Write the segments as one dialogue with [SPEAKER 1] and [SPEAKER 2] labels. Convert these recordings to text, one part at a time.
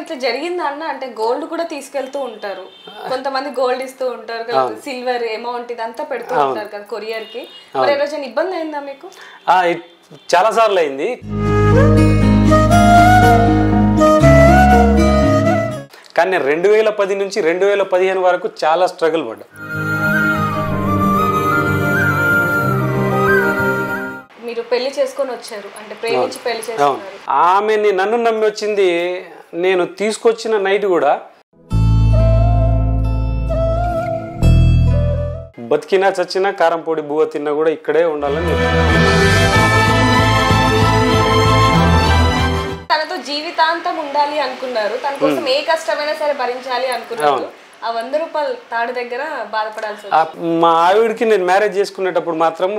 [SPEAKER 1] ఇట్లా జరిగిందా అన్న? అంటే గోల్డ్ కూడా తీసుకెళ్తూ ఉంటారు, కొంతమంది గోల్డ్ ఇస్తూ ఉంటారు కదా, సిల్వర్ అమౌంట్ ఇదంతా పెడుతూ ఉంటారు కదా కొరియర్ కి. మరి ఏ రోజైనా ఇబ్బంది అయిందా మీకు?
[SPEAKER 2] చాలా సార్లు అయింది. కానీ నేను 2010 నుంచి 2015 వరకు చాలా స్ట్రగుల్ పడ్డా.
[SPEAKER 1] మీరు పెళ్లి చేసుకొని వచ్చారు అంటే ప్రేమించి పెళ్లి చేసుకున్నారు.
[SPEAKER 2] ఆమెని నన్ను నమ్మి వచ్చింది. నేను తీసుకొచ్చిన నైట్ కూడా బతికినా చచ్చినా కారం పొడి బువ్వ తిన్నా కూడా ఇక్కడే ఉండాలని
[SPEAKER 1] తనతో జీవితాంతం ఉండాలి అనుకున్నారు, తన కోసం ఏ కష్టమైనా సరే భరించాలి అనుకున్నారు. ఆ 100 రూపాయలు తాడు దగ్గర బాధపడాల్సి వచ్చింది.
[SPEAKER 2] మా ఆవిడికి నేను మ్యారేజ్ చేసుకునేటప్పుడు మాత్రం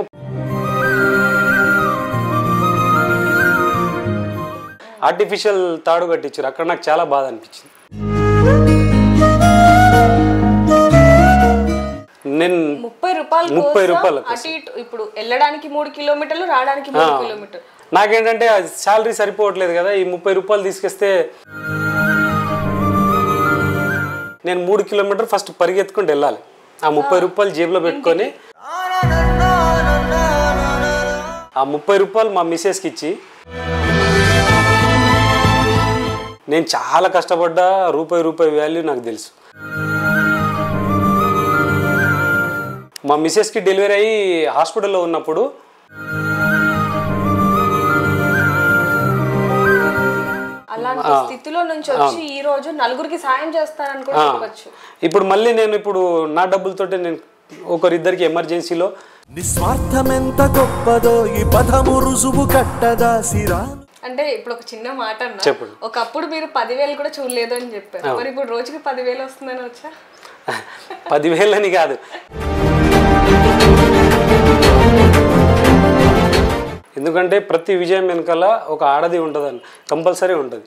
[SPEAKER 2] ఆర్టిఫిషియల్ తాడు కట్టించారు. అక్కడ నాకు చాలా బాధ అనిపించింది. నేను
[SPEAKER 1] 30 రూపాయలు అటు ఇటు, ఇప్పుడు వెళ్ళడానికి 3 కిలోమీటర్లు, రావడానికి 3 కిలోమీటర్లు.
[SPEAKER 2] నాకేంటంటే శాలరీ సరిపోవట్లేదు కదా, ఈ 30 రూపాయలు తీసుకొస్తే నేను 3 కిలోమీటర్ ఫస్ట్ పరిగెత్తుకుంటూ వెళ్ళాలి. ఆ 30 రూపాయలు జేబులో పెట్టుకొని ఆ 30 రూపాయలు మా మిస్సెస్కి ఇచ్చి, నేను చాలా కష్టపడ్డా, రూపాయి వాల్యూ నాకు తెలుసు. మా మిస్సెస్కి డెలివరీ అయ్యి హాస్పిటల్లో ఉన్నప్పుడు
[SPEAKER 1] అలాంటి స్థితిలో నుంచి వచ్చి ఈ రోజు నలుగురికి సాయం చేస్తారని కూడా చెప్పవచ్చు.
[SPEAKER 2] ఇప్పుడు మళ్ళీ నేను ఇప్పుడు నా డబ్బులతోటే నేను ఒకరిద్దరికి ఎమర్జెన్సీలో
[SPEAKER 3] నిస్వార్థమెంత గొప్పదో ఈ పదము రుజువు కట్టదా సిరా.
[SPEAKER 1] అంటే ఇప్పుడు ఒక చిన్న మాట అన్న, ఒకప్పుడు మీరు 10,000 కూడా చూడలేదు అని చెప్పారు, మరి ఇప్పుడు రోజుకి 10,000 వస్తుందని వచ్చా?
[SPEAKER 2] 10,000 అని కాదు, ఎందుకంటే ప్రతి విజయం వెనకాల ఒక ఆడది ఉంటుందని కంపల్సరీ ఉంటుంది.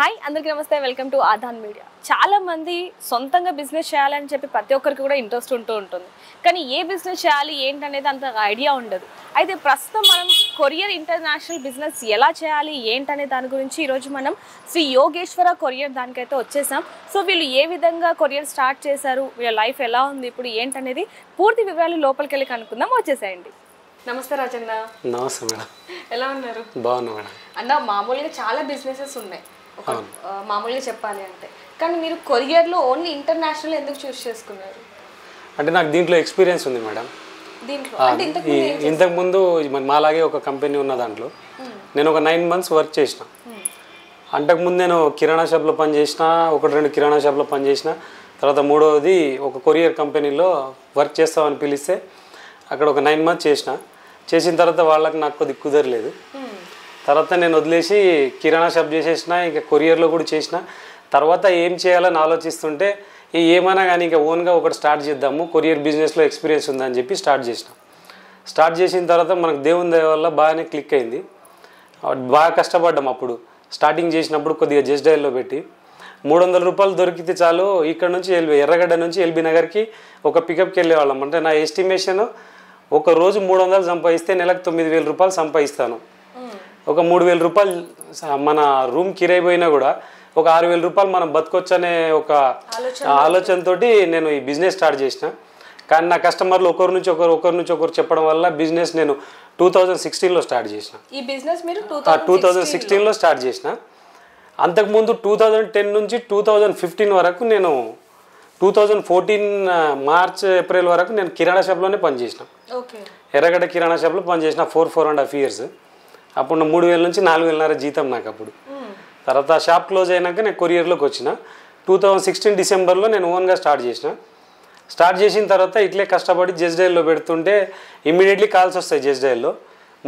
[SPEAKER 1] హాయ్ అందరికీ నమస్తే, వెల్కమ్ టు ఆధాన్ మీడియా. చాలా మంది సొంతంగా బిజినెస్ చేయాలని చెప్పి ప్రతి ఒక్కరికి కూడా ఇంట్రెస్ట్ ఉంటుంది, కానీ ఏ బిజినెస్ చేయాలి ఏంటనేది అంత ఐడియా ఉండదు. అయితే ప్రస్తుతం మనం కొరియర్ ఇంటర్నేషనల్ బిజినెస్ ఎలా చేయాలి ఏంటనే దాని గురించి ఈరోజు మనం శ్రీ యోగేశ్వర కొరియర్ దానికైతే వచ్చేసాం. సో వీళ్ళు ఏ విధంగా కొరియర్ స్టార్ట్ చేశారు, వీళ్ళ లైఫ్ ఎలా ఉంది ఇప్పుడు ఏంటనేది పూర్తి వివరాలు లోపలికి వెళ్ళి కనుక్కుందాం. వచ్చేసేయండి. నమస్తే రాజన్న.
[SPEAKER 2] నమస్తే మేడం.
[SPEAKER 1] ఎలా ఉన్నారు?
[SPEAKER 2] బాగున్నా మేడం.
[SPEAKER 1] అన్న మామూలుగా చాలా బిజినెసెస్ ఉన్నాయి మామూలుగా చెప్పాలి అంటే, కానీ మీరు కొరియర్లో ఓన్లీ ఇంటర్నేషనల్ ఎందుకు చూస్ చేసుకున్నారు?
[SPEAKER 2] అంటే నాకు దీంట్లో ఎక్స్పీరియన్స్ ఉంది మేడం.
[SPEAKER 1] దీంట్లో
[SPEAKER 2] ఇంతకుముందు మాలాగే ఒక కంపెనీ ఉన్న దాంట్లో నేను ఒక 9 months వర్క్ చేసిన. అంతకుముందు నేను కిరాణా షాప్లో పనిచేసిన, 1-2 కిరాణా షాప్లో పనిచేసిన. తర్వాత మూడవది ఒక కొరియర్ కంపెనీలో వర్క్ చేస్తామని పిలిస్తే అక్కడ ఒక 9 months చేసిన తర్వాత వాళ్ళకి నాకు కొద్దిగా కుదరలేదు. తర్వాత నేను వదిలేసి కిరాణా షాప్ చేసేసిన, ఇంకా కొరియర్లో కూడా చేసిన. తర్వాత ఏం చేయాలని ఆలోచిస్తుంటే ఏమైనా కానీ ఇంకా ఓన్గా ఒకటి స్టార్ట్ చేద్దాము, కొరియర్ బిజినెస్లో ఎక్స్పీరియన్స్ ఉందని చెప్పి స్టార్ట్ చేసిన తర్వాత మనకు దేవుని దయ వల్ల బాగానే క్లిక్ అయింది. బాగా కష్టపడ్డాం. అప్పుడు స్టార్టింగ్ చేసినప్పుడు కొద్దిగా జస్ట్ డైల్లో పెట్టి 300 రూపాయలు దొరికితే చాలు, ఇక్కడ నుంచి ఎర్రగడ్డ నుంచి ఎల్బీ నగర్కి ఒక పికప్కి వెళ్ళేవాళ్ళం. అంటే నా ఎస్టిమేషన్ ఒక రోజు 300 సంపాదిస్తే నెలకు 9,000 రూపాయలు సంపాదిస్తాను. ఒక 3,000 రూపాయలు మన రూమ్ కిరాయి పోయినా కూడా ఒక 6,000 రూపాయలు మనం బతకొచ్చనే ఒక ఆలోచనతో నేను ఈ బిజినెస్ స్టార్ట్ చేసిన. కానీ నా కస్టమర్లు ఒకరి నుంచి ఒకరు చెప్పడం వల్ల బిజినెస్ నేను 2016లో స్టార్ట్ చేసిన.
[SPEAKER 1] ఈ బిజినెస్ మీరు
[SPEAKER 2] 2016లో స్టార్ట్ చేసిన. అంతకుముందు 2010 నుంచి 2015 వరకు నేను 2014 మార్చ్ ఏప్రిల్ వరకు నేను కిరాణా షాప్లోనే పనిచేసిన. ఎర్రగడ్డ కిరాణా షాప్లో పనిచేసిన 4.5 years. అప్పుడు 3,000 నుంచి 4,500 జీతం నాకు అప్పుడు. తర్వాత షాప్ క్లోజ్ అయినాక నేను కొరియర్లోకి వచ్చిన. 2016 డిసెంబర్లో నేను ఓన్గా స్టార్ట్ చేసిన తర్వాత ఇట్లే కష్టపడి జస్ట్ డైల్లో పెడుతుంటే ఇమ్మీడియట్లీ కాల్స్ వస్తాయి. జస్ట్ డైల్లో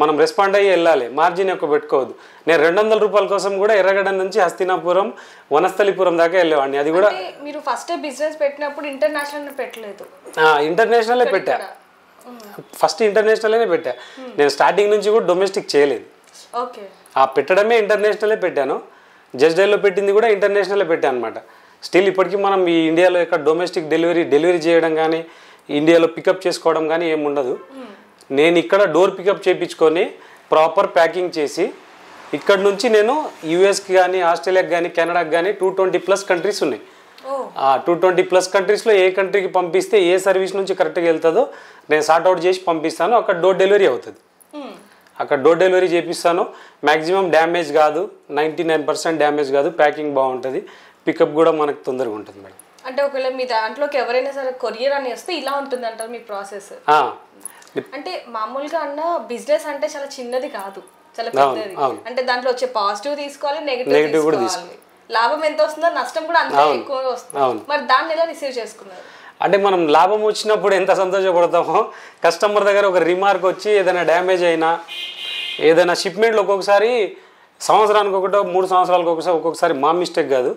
[SPEAKER 2] మనం రెస్పాండ్ అయ్యి వెళ్ళాలి, మార్జిన్ ఎక్కువ పెట్టుకోవద్దు. నేను 200 రూపాయల కోసం కూడా ఎర్రగడ్డ నుంచి హస్తినాపురం, వనస్థలిపురం దాకా వెళ్ళేవాడిని. అది కూడా
[SPEAKER 1] మీరు ఫస్ట్ బిజినెస్ పెట్టినప్పుడు ఇంటర్నేషనల్ పెట్టలేదు?
[SPEAKER 2] ఇంటర్నేషనలే పెట్టా, ఫస్ట్ ఇంటర్నేషనల్నే పెట్టా. నేను స్టార్టింగ్ నుంచి కూడా డొమెస్టిక్ చేయలేదు. పెట్టడమే ఇంటర్నేషనలే పెట్టాను. జస్ట్ డైల్లో పెట్టింది కూడా ఇంటర్నేషనలే పెట్టాను అనమాట. స్టిల్ ఇప్పటికీ మనం ఈ ఇండియాలో ఎక్కడ డొమెస్టిక్ డెలివరీ చేయడం కానీ ఇండియాలో పికప్ చేసుకోవడం కానీ ఏమి ఉండదు. నేను ఇక్కడ డోర్ పికప్ చేయించుకొని ప్రాపర్ ప్యాకింగ్ చేసి ఇక్కడ నుంచి నేను యూఎస్కి కానీ ఆస్ట్రేలియాకి కానీ కెనడాకి కానీ 220+ కంట్రీస్ ఉన్నాయి. ఆ 220+ కంట్రీస్లో ఏ కంట్రీకి పంపిస్తే ఏ సర్వీస్ నుంచి కరెక్ట్గా వెళ్తుందో నేను సార్ట్అవుట్ చేసి పంపిస్తాను. అక్కడ డోర్ డెలివరీ అవుతుంది. అక్కడ డోర్ డెలివరీ చేపిస్తాను. మ్యాక్సిమం డ్యామేజ్ కాదు, 99% డ్యామేజ్ కాదు, ప్యాకింగ్ బాగుంటుంది, పికప్ కూడా మనకు తొందరగా ఉంటుంది మేడం.
[SPEAKER 1] అంటే ఒకవేళ మీ దాంట్లోకి ఎవరైనా సరే కొరియర్ అని వస్తే ఇలా ఉంటుంది అంటారు మీ ప్రాసెస్? అంటే మామూలుగా అన్న బిజినెస్ అంటే చాలా చిన్నది కాదు, చాలా పెద్దది. అంటే దాంట్లో వచ్చే పాజిటివ్ తీసుకోవాలి, నెగిటివ్ కూడా తీసుకోవాలి. లాభం ఎంత వస్తుందో నష్టం కూడా అంతే ఎక్కువ వస్తుంది. మరి దాన్ని ఎలా రిసీవ్ చేసుకున్నారు?
[SPEAKER 2] అంటే మనం లాభం వచ్చినప్పుడు ఎంత సంతోషపడతామో, కస్టమర్ దగ్గర ఒక రిమార్క్ వచ్చి ఏదైనా డ్యామేజ్ అయినా, ఏదైనా షిప్మెంట్లో ఒక్కొక్కసారి సంవత్సరానికి 3 సంవత్సరాలకు ఒక్కొక్కసారి మా మిస్టేక్ కాదు,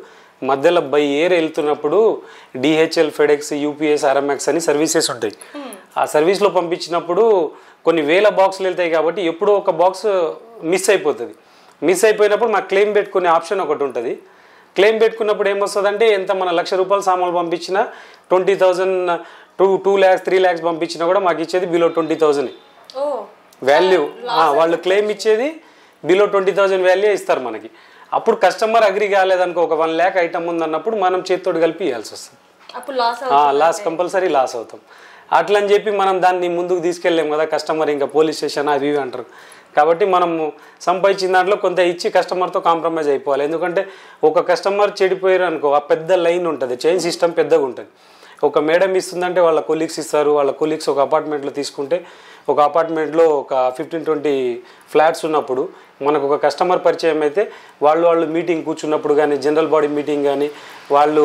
[SPEAKER 2] మధ్యలో బై ఎయిర్ వెళ్తున్నప్పుడు డిహెచ్ఎల్, ఫెడెక్స్, యూపీఎస్, ఆర్ఎంఎక్స్ అని సర్వీసెస్ ఉంటాయి. ఆ సర్వీస్లో పంపించినప్పుడు కొన్ని వేల బాక్సులు వెళ్తాయి కాబట్టి ఎప్పుడో ఒక బాక్స్ మిస్ అయిపోతుంది. మిస్ అయిపోయినప్పుడు మాకు క్లెయిమ్ పెట్టుకునే ఆప్షన్ ఒకటి ఉంటుంది. క్లెయిమ్ పెట్టుకున్నప్పుడు ఏమొస్తుందంటే ఎంత మన ₹1,00,000 సామాన్లు పంపించినా 20,000, 2 lakhs 3 lakhs పంపించినా కూడా మాకు ఇచ్చేది బిలో 20,000 వాల్యూ. వాళ్ళు క్లెయిమ్ ఇచ్చేది బిలో 20,000 వాల్యూ ఇస్తారు మనకి. అప్పుడు కస్టమర్ అగ్రి కాలేదనుకో, ఒక 1 lakh ఐటమ్ ఉందన్నప్పుడు మనం చేతితోటి కలిపి ఇవ్వాల్సి వస్తుంది. లాస్ కంపల్సరీ లాస్ అవుతాం. అట్లా అని చెప్పి మనం దాన్ని ముందుకు తీసుకెళ్ళలేము కదా, కస్టమర్ ఇంకా పోలీస్ స్టేషన్ అవి ఇవి అంటారు. కాబట్టి మనము సంపాదించిన దాంట్లో కొంత ఇచ్చి కస్టమర్తో కాంప్రమైజ్ అయిపోవాలి. ఎందుకంటే ఒక కస్టమర్ చెడిపోయారు అనుకో, ఆ పెద్ద లైన్ ఉంటుంది, చైన్ సిస్టమ్ పెద్దగా ఉంటుంది. ఒక మేడం ఇస్తుందంటే వాళ్ళ కొలీగ్స్ ఇస్తారు, వాళ్ళ కొలీగ్స్ ఒక అపార్ట్మెంట్లో తీసుకుంటే ఒక అపార్ట్మెంట్లో ఒక 15-20 ఫ్లాట్స్ ఉన్నప్పుడు మనకు ఒక కస్టమర్ పరిచయం అయితే వాళ్ళు మీటింగ్ కూర్చున్నప్పుడు కానీ, జనరల్ బాడీ మీటింగ్ కానీ, వాళ్ళు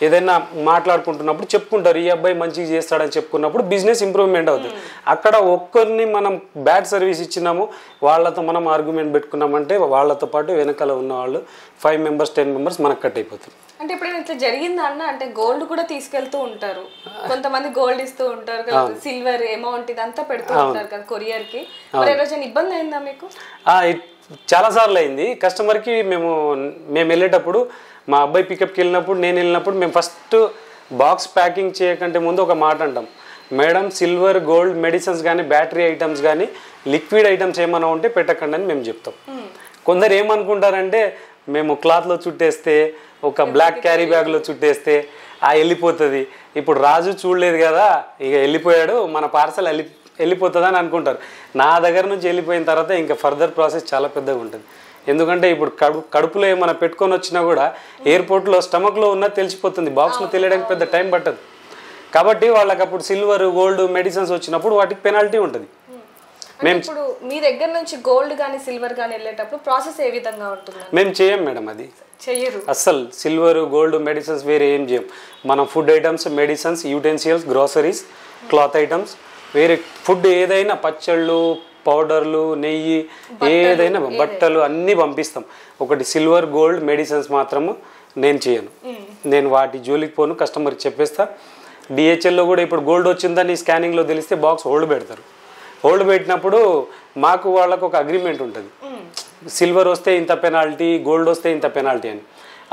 [SPEAKER 2] ఏదైనా మాట్లాడుకుంటున్నప్పుడు చెప్పుకుంటారు, ఈ అబ్బాయి మంచిగా చేస్తాడని చెప్పుకున్నప్పుడు బిజినెస్ ఇంప్రూవ్మెంట్ అవుతుంది. అక్కడ ఒక్కరిని మనం బ్యాడ్ సర్వీస్ ఇచ్చినాము, వాళ్ళతో మనం ఆర్గ్యుమెంట్ పెట్టుకున్నామంటే వాళ్ళతో పాటు వెనకాల ఉన్న వాళ్ళు 5 members 10 members మనకు కట్ అయిపోతుంది.
[SPEAKER 1] అంటే ఇప్పుడు ఇట్లా జరిగిందా అన్న? అంటే గోల్డ్ కూడా తీసుకెళ్తూ ఉంటారు, కొంతమంది గోల్డ్ ఇస్తూ ఉంటారు, సిల్వర్ అమౌంట్ ఇదంతా పెడుతూ ఉంటారు కదా కొరియర్ కి. మరి రోజు ఇబ్బంది అయిందా మీకు?
[SPEAKER 2] చాలా సార్లు అయింది. కస్టమర్కి మేము వెళ్ళేటప్పుడు, మా అబ్బాయి పికప్కి వెళ్ళినప్పుడు, నేను వెళ్ళినప్పుడు మేము ఫస్ట్ బాక్స్ ప్యాకింగ్ చేయకంటే ముందు ఒక మాట అంటాం, మేడం సిల్వర్, గోల్డ్, మెడిసిన్స్ కానీ, బ్యాటరీ ఐటమ్స్ కానీ, లిక్విడ్ ఐటమ్స్ ఏమైనా ఉంటే పెట్టకండి అని మేము చెప్తాం. కొందరు ఏమనుకుంటారంటే మేము క్లాత్లో చుట్టేస్తే, ఒక బ్లాక్ క్యారీ బ్యాగ్లో చుట్టేస్తే వెళ్ళిపోతుంది, ఇప్పుడు రాజు చూడలేదు కదా ఇక వెళ్ళిపోయాడు, మన పార్సల్ వెళ్ళిపోతుంది అని అనుకుంటారు. నా దగ్గర నుంచి వెళ్ళిపోయిన తర్వాత ఇంకా ఫర్దర్ ప్రాసెస్ చాలా పెద్దగా ఉంటుంది. ఎందుకంటే ఇప్పుడు కడుపులో ఏమైనా పెట్టుకొని వచ్చినా కూడా ఎయిర్పోర్ట్లో స్టమక్లో ఉన్నది తెలిసిపోతుంది, బాక్స్లో తెలియడానికి పెద్ద టైం పట్టదు. కాబట్టి వాళ్ళకి అప్పుడు సిల్వర్, గోల్డ్, మెడిసిన్స్ వచ్చినప్పుడు వాటికి పెనాల్టీ ఉంటుంది.
[SPEAKER 1] మేము ఇప్పుడు మీ దగ్గర నుంచి గోల్డ్ కానీ సిల్వర్ కానీ వెళ్ళేటప్పుడు ప్రాసెస్ ఏ విధంగా ఉంటుంది?
[SPEAKER 2] మేము చేయం మేడం, అది
[SPEAKER 1] చెయ్యరు
[SPEAKER 2] అస్సలు. సిల్వర్, గోల్డ్, మెడిసిన్స్ వేరే ఏం చేయం. మనం food items, medicines, utensils, groceries, cloth items, వేరే ఫుడ్ ఏదైనా పచ్చళ్ళు, పౌడర్లు, నెయ్యి, ఏదైనా బట్టలు అన్నీ పంపిస్తాం. ఒకటి సిల్వర్, గోల్డ్, మెడిసిన్స్ మాత్రము నేను చేయను. నేను వాటి జోలికి పోను, కస్టమర్కి చెప్పేస్తా. డిహెచ్ఎల్లో కూడా ఇప్పుడు గోల్డ్ వచ్చిందని స్కానింగ్లో తెలిస్తే బాక్స్ హోల్డ్ పెడతారు. హోల్డ్ పెట్టినప్పుడు మాకు వాళ్ళకు ఒక అగ్రిమెంట్ ఉంటుంది, సిల్వర్ వస్తే ఇంత పెనాల్టీ, గోల్డ్ వస్తే ఇంత పెనాల్టీ అని.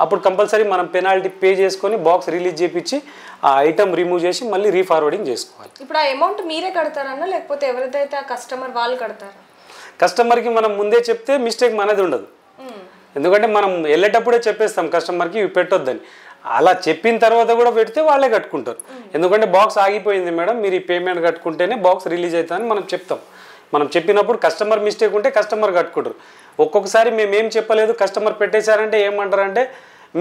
[SPEAKER 2] అప్పుడు కంపల్సరీ మనం పెనాల్టీ పే చేసుకొని బాక్స్ రిలీజ్ చేయించి ఆ ఐటమ్ రిమూవ్ చేసి మళ్ళీ రీఫార్వర్డింగ్ చేసుకోవాలి.
[SPEAKER 1] ఇప్పుడు ఆ అమౌంట్ మీరే కడతారన్నా లేకపోతే ఎవరైతే ఆ కస్టమర్ వాళ్ళు కడతారా?
[SPEAKER 2] కస్టమర్కి మనం ముందే చెప్తే మిస్టేక్ మనది ఉండదు. ఎందుకంటే మనం వెళ్ళేటప్పుడే చెప్పేస్తాం కస్టమర్కి ఇవి పెట్టొద్దని. అలా చెప్పిన తర్వాత కూడా పెడితే వాళ్ళే కట్టుకుంటారు. ఎందుకంటే బాక్స్ ఆగిపోయింది మేడం, మీరు ఈ పేమెంట్ కట్టుకుంటేనే బాక్స్ రిలీజ్ అవుతుందని మనం చెప్తాం. మనం చెప్పినప్పుడు కస్టమర్ మిస్టేక్ ఉంటే కస్టమర్ కట్టుకుంటారు. ఒక్కొక్కసారి మేము ఏం చెప్పలేదు, కస్టమర్ పెట్టేశారంటే ఏమంటారంటే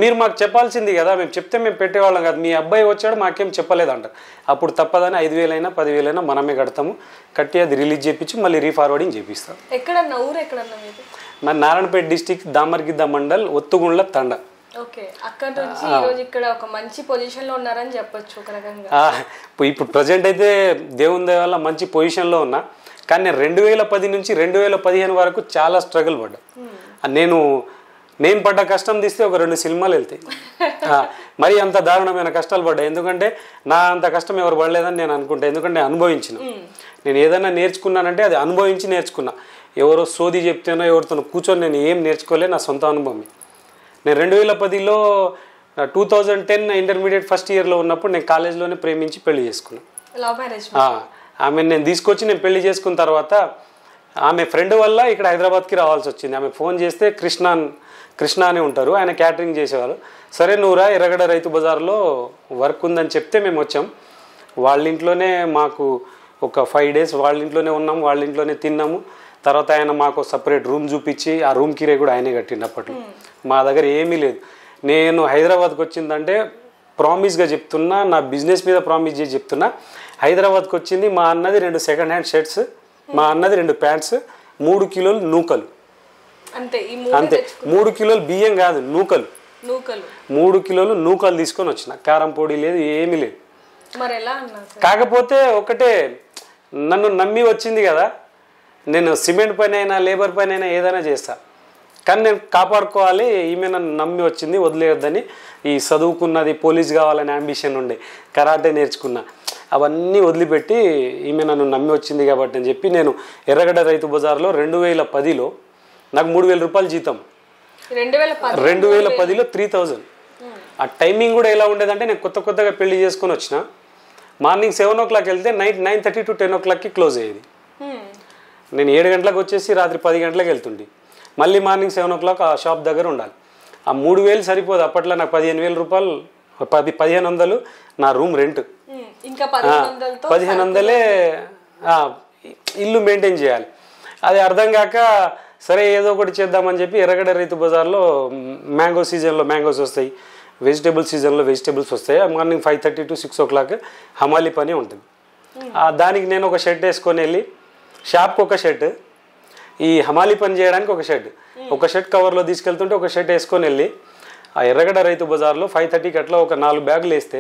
[SPEAKER 2] మీరు మాకు చెప్పాల్సింది కదా, మేము చెప్తే మేము పెట్టేవాళ్ళం కాదు, మీ అబ్బాయి వచ్చాడు మాకేం చెప్పలేదు అంటారు. అప్పుడు తప్పదని 5,000 అయినా 10,000 అయినా మనమే కడతాము. కట్టి అది రిలీజ్ చేయించి మళ్ళీ రీఫార్వర్డింగ్ చేపిస్తాం.
[SPEAKER 1] ఎక్కడన్నా ఊరు ఎక్కడన్నా మీది?
[SPEAKER 2] మన నారాయణపేట డిస్టిక్, దామర్గిద్ద మండల్, ఒత్తుగుండ్ల తండ.
[SPEAKER 1] ఓకే, అక్కడ నుంచి ఈ రోజు ఇక్కడ ఒక మంచి పొజిషన్ లో ఉన్నారని చెప్పొచ్చు ఒక రకంగా.
[SPEAKER 2] ఇప్పుడు ప్రజెంట్ అయితే దేవుని దయ వల్ల మంచి పొజిషన్లో ఉన్నా. కానీ నేను 2010 నుంచి 2015 వరకు చాలా స్ట్రగుల్ పడ్డా. నేను పడ్డ కష్టం తీస్తే ఒక 2 సినిమాలు వెళ్తాయి. మరి అంత దారుణమైన కష్టాలు పడ్డా. ఎందుకంటే నా అంత కష్టం ఎవరు పడలేదని నేను అనుకుంటా. ఎందుకంటే అనుభవించిన, నేను ఏదైనా నేర్చుకున్నానంటే అది అనుభవించి నేర్చుకున్నా. ఎవరో సోది చెప్తేనో ఎవరితో కూర్చొని నేను ఏం నేర్చుకోలే, నా సొంత అనుభవమే. నేను 2010లో 2010 ఇంటర్మీడియట్ ఫస్ట్ ఇయర్లో ఉన్నప్పుడు నేను కాలేజ్లోనే ప్రేమించి పెళ్లి చేసుకున్నాను.
[SPEAKER 1] Love marriage?
[SPEAKER 2] ఆమెను నేను తీసుకొచ్చి నేను పెళ్లి చేసుకున్న తర్వాత ఆమె ఫ్రెండ్ వల్ల ఇక్కడ హైదరాబాద్కి రావాల్సి వచ్చింది. ఆమె ఫోన్ చేస్తే కృష్ణ అని ఉంటారు, ఆయన క్యాటరింగ్ చేసేవారు. సరే నువ్వురా ఎర్రగడ్డ రైతు బజార్లో వర్క్ ఉందని చెప్తే మేము వచ్చాం. వాళ్ళ ఇంట్లోనే మాకు ఒక 5 days వాళ్ళ ఇంట్లోనే ఉన్నాము, వాళ్ళ ఇంట్లోనే తిన్నాము. తర్వాత ఆయన మాకు సపరేట్ రూమ్ చూపించి ఆ రూమ్ కిరాయి కూడా ఆయనే కట్టిండు. అప్పట్లో మా దగ్గర ఏమీ లేదు. నేను హైదరాబాద్కి వచ్చిందంటే ప్రామిస్గా చెప్తున్నా, నా బిజినెస్ మీద ప్రామిస్ చేసి చెప్తున్నా, హైదరాబాద్కి వచ్చింది మా అన్నది 2 second hand షర్ట్స్, మా అన్నది 2 ప్యాంట్స్, 3 కిలోలు నూకలు,
[SPEAKER 1] అంతే
[SPEAKER 2] 3 కిలోలు బియ్యం కాదు నూకలు, 3 కిలోలు నూకలు తీసుకొని వచ్చిన. కారం పొడి లేదు, ఏమీ లేదు. కాకపోతే ఒకటే, నన్ను నమ్మి వచ్చింది కదా, నేను సిమెంట్ పని అయినా లేబర్ పని అయినా ఏదైనా చేస్తా, కానీ నేను కాపాడుకోవాలి, ఈమె నన్ను నమ్మి వచ్చింది వదిలేయొద్దని. ఈ చదువుకున్నది పోలీస్ కావాలని అంబిషన్ ఉండే, కరాటే నేర్చుకున్నా, అవన్నీ వదిలిపెట్టి ఈమె నన్ను నమ్మి వచ్చింది కాబట్టి అని చెప్పి నేను ఎర్రగడ్డ రైతు బజార్లో 2010లో నాకు 3,000 రూపాయలు జీతం, 2010లో 3,000. ఆ టైమింగ్ కూడా ఎలా ఉండేదంటే, నేను కొత్తగా పెళ్లి చేసుకొని వచ్చిన, మార్నింగ్ 7 o'clock వెళ్తే నైట్ 9:30 to 10 o'clockకి క్లోజ్ అయ్యేది. నేను 7 గంటలకు వచ్చేసి రాత్రి 10 గంటలకు వెళ్తుండే, మళ్ళీ మార్నింగ్ 7 o'clock ఆ షాప్ దగ్గర ఉండాలి. ఆ 3,000 సరిపోదు. అప్పట్లో నాకు 15,000 రూపాయలు, 1,500 నా రూమ్ రెంట్,
[SPEAKER 1] ఇంకా
[SPEAKER 2] 1,500 ఇల్లు మెయింటైన్ చేయాలి. అది అర్థం కాక సరే ఏదో ఒకటి చేద్దామని చెప్పి ఎర్రగడ్డ రైతు బజార్లో మ్యాంగో సీజన్లో మ్యాంగోస్ వస్తాయి, వెజిటేబుల్ సీజన్లో వెజిటేబుల్స్ వస్తాయి. మార్నింగ్ 5:30 to 6 o'clock హమాలి పని ఉంటుంది. దానికి నేను ఒక షర్ట్ వేసుకొని వెళ్ళి, షాప్కి ఒక షర్ట్, ఈ హమాలి పని చేయడానికి ఒక షర్ట్ కవర్లో తీసుకెళ్తుంటే ఒక షర్ట్ వేసుకొని వెళ్ళి ఆ ఎర్రగడ్డ రైతు బజార్లో 5:30కి అట్లా ఒక 4 బ్యాగులు వేస్తే,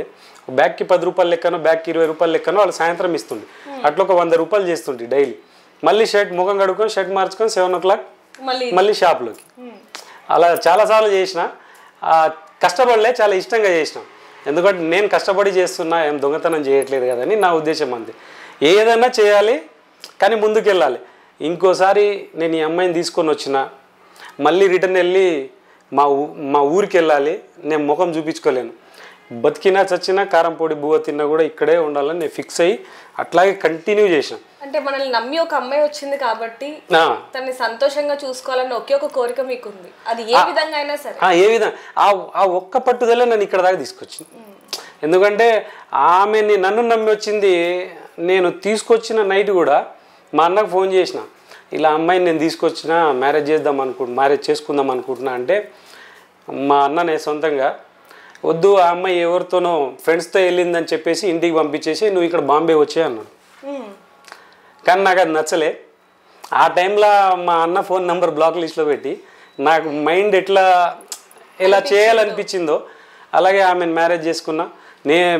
[SPEAKER 2] బ్యాగ్కి 10 రూపాయలు లెక్కనో బ్యాగ్కి 20 రూపాయలు లెక్కనో వాళ్ళు సాయంత్రం ఇస్తుండే. అట్లా ఒక 100 రూపాయలు చేస్తుండే డైలీ. మళ్ళీ షర్ట్ ముఖం కడుక్కొని షర్ట్ మార్చుకొని 7 o'clock మళ్ళీ షాప్లోకి. అలా చాలాసార్లు చేసిన. కష్టపడలే, చాలా ఇష్టంగా చేసిన. ఎందుకంటే నేను కష్టపడి చేస్తున్నా, ఏం దొంగతనం చేయట్లేదు కదని నా ఉద్దేశం అంతే. ఏదైనా చేయాలి కానీ ముందుకెళ్ళాలి. ఇంకోసారి నేను ఈ అమ్మాయిని తీసుకొని వచ్చిన, మళ్ళీ రిటర్న్ వెళ్ళి మా ఊరికి వెళ్ళాలి, నేను ముఖం చూపించుకోలేను. బతికినా చచ్చినా కారం పొడి బువ్వ తిన్నా కూడా ఇక్కడే ఉండాలని నేను ఫిక్స్ అయ్యి అట్లాగే కంటిన్యూ చేసిన.
[SPEAKER 1] అంటే మనల్ని నమ్మి ఒక అమ్మాయి వచ్చింది కాబట్టి తనని సంతోషంగా చూసుకోవాలని ఒకే ఒక కోరిక మీకు ఉంది. అది ఏ విధంగా అయినా సరే,
[SPEAKER 2] ఏ విధంగా ఆ ఒక్క పట్టుదలే నన్ను ఇక్కడ దాకా తీసుకొచ్చింది. ఎందుకంటే నన్ను నమ్మి వచ్చింది. నేను తీసుకొచ్చిన నైట్ కూడా మా అన్నకు ఫోన్ చేసిన, ఇలా అమ్మాయిని నేను తీసుకొచ్చిన, మ్యారేజ్ చేసుకుందాం అనుకుంటున్నా అంటే, మా అన్ననే సొంతంగా వద్దు, ఆ అమ్మాయి ఎవరితోనో ఫ్రెండ్స్తో వెళ్ళిందని చెప్పేసి ఇంటికి పంపించేసి నువ్వు ఇక్కడ బాంబే వచ్చే అన్నాడు. కానీ నాకు అది నచ్చలే. ఆ టైంలో మా అన్న ఫోన్ నెంబర్ బ్లాక్ లిస్ట్లో పెట్టి నాకు మైండ్ ఎలా చేయాలనిపించిందో అలాగే ఆమెను మ్యారేజ్ చేసుకున్నా.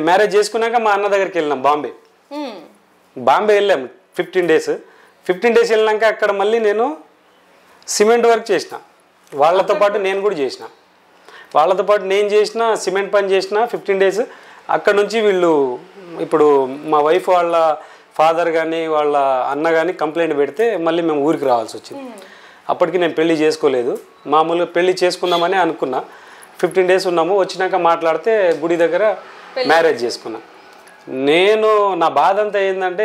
[SPEAKER 2] మ్యారేజ్ చేసుకున్నాక మా అన్న దగ్గరికి వెళ్ళినాం బాంబే వెళ్ళాం 15 days వెళ్ళినాక అక్కడ మళ్ళీ నేను సిమెంట్ వర్క్ చేసిన. వాళ్ళతో పాటు నేను కూడా చేసిన. సిమెంట్ పని చేసిన 15 days. అక్కడ నుంచి వీళ్ళు ఇప్పుడు మా వైఫ్ వాళ్ళ ఫాదర్ కానీ వాళ్ళ అన్న కానీ కంప్లైంట్ పెడితే మళ్ళీ మేము ఊరికి రావాల్సి వచ్చింది. అప్పటికి నేను పెళ్లి చేసుకోలేదు, మామూలుగా పెళ్లి చేసుకుందామని అనుకున్నా. 15 days ఉన్నాము. వచ్చినాక మాట్లాడితే గుడి దగ్గర మ్యారేజ్ చేసుకున్నా. నా బాధ అంతా ఏంటంటే,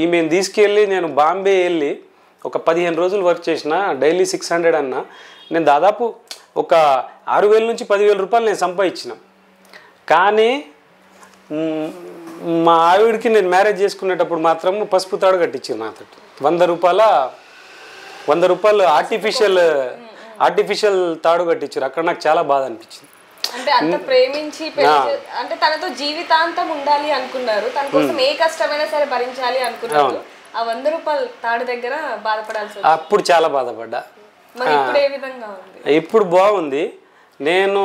[SPEAKER 2] ఈమెను తీసుకెళ్ళి నేను బాంబే వెళ్ళి ఒక 15 రోజులు వర్క్ చేసిన, డైలీ 600 అన్నా. నేను దాదాపు ఒక 6,000 నుంచి 10,000 రూపాయలు నేను సంపాదించిన. కానీ మా ఆవిడికి నేను మ్యారేజ్ చేసుకునేటప్పుడు మాత్రం పసుపు తాడు కట్టించాను నాతో. 100 రూపాయలు ఆర్టిఫిషియల్ తాడు కట్టించారు. అక్కడ నాకు చాలా బాధ అనిపించింది.
[SPEAKER 1] అంటే అంత ప్రేమించి అంటే తనతో జీవితాంతం ఉండాలి అనుకున్నారు, తన కోసం ఏ కష్టమైనా సరే భరించాలి అనుకున్నారు. ఆ 100 రూపాయల తాడు దగ్గర బాధపడాల్సి వచ్చింది.
[SPEAKER 2] అప్పుడు చాలా బాధపడ్డా.
[SPEAKER 1] మరి ఇప్పుడు ఏ విధంగా ఉంది?
[SPEAKER 2] ఇప్పుడు బాగుంది. నేను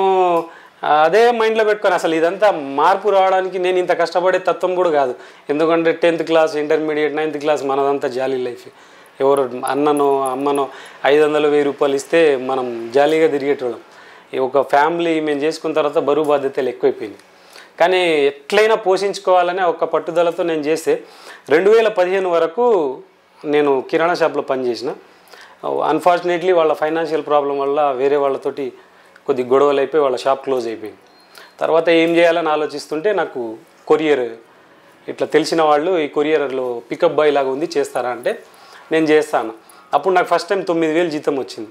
[SPEAKER 2] అదే మైండ్లో పెట్టుకొని, అసలు ఇదంతా మార్పు రావడానికి నేను ఇంత కష్టపడే తత్వం కూడా కాదు. ఎందుకంటే 10th class, intermediate, 9th class మనదంతా జాలీ లైఫ్. ఎవరు అమ్మనో 500-1000 రూపాయలు ఇస్తే మనం జాలీగా తిరిగేటోళ్ళం. ఒక ఫ్యామిలీ మేము చేసుకున్న తర్వాత బరువు బాధ్యతలు ఎక్కువైపోయింది. కానీ ఎట్లయినా పోషించుకోవాలనే ఒక పట్టుదలతో నేను చేస్తే 2015 వరకు నేను కిరాణా షాప్లో పనిచేసిన. అన్ఫార్చునేట్లీ వాళ్ళ ఫైనాన్షియల్ ప్రాబ్లం వల్ల వేరే వాళ్ళతోటి కొద్ది గొడవలు అయిపోయి వాళ్ళ షాప్ క్లోజ్ అయిపోయింది. తర్వాత ఏం చేయాలని ఆలోచిస్తుంటే నాకు కొరియర్ ఇట్లా తెలిసిన వాళ్ళు ఈ కొరియర్లో పికప్ బాయ్ లాగా ఉంది చేస్తారా అంటే నేను చేస్తాను. అప్పుడు నాకు ఫస్ట్ టైం 9,000 జీతం వచ్చింది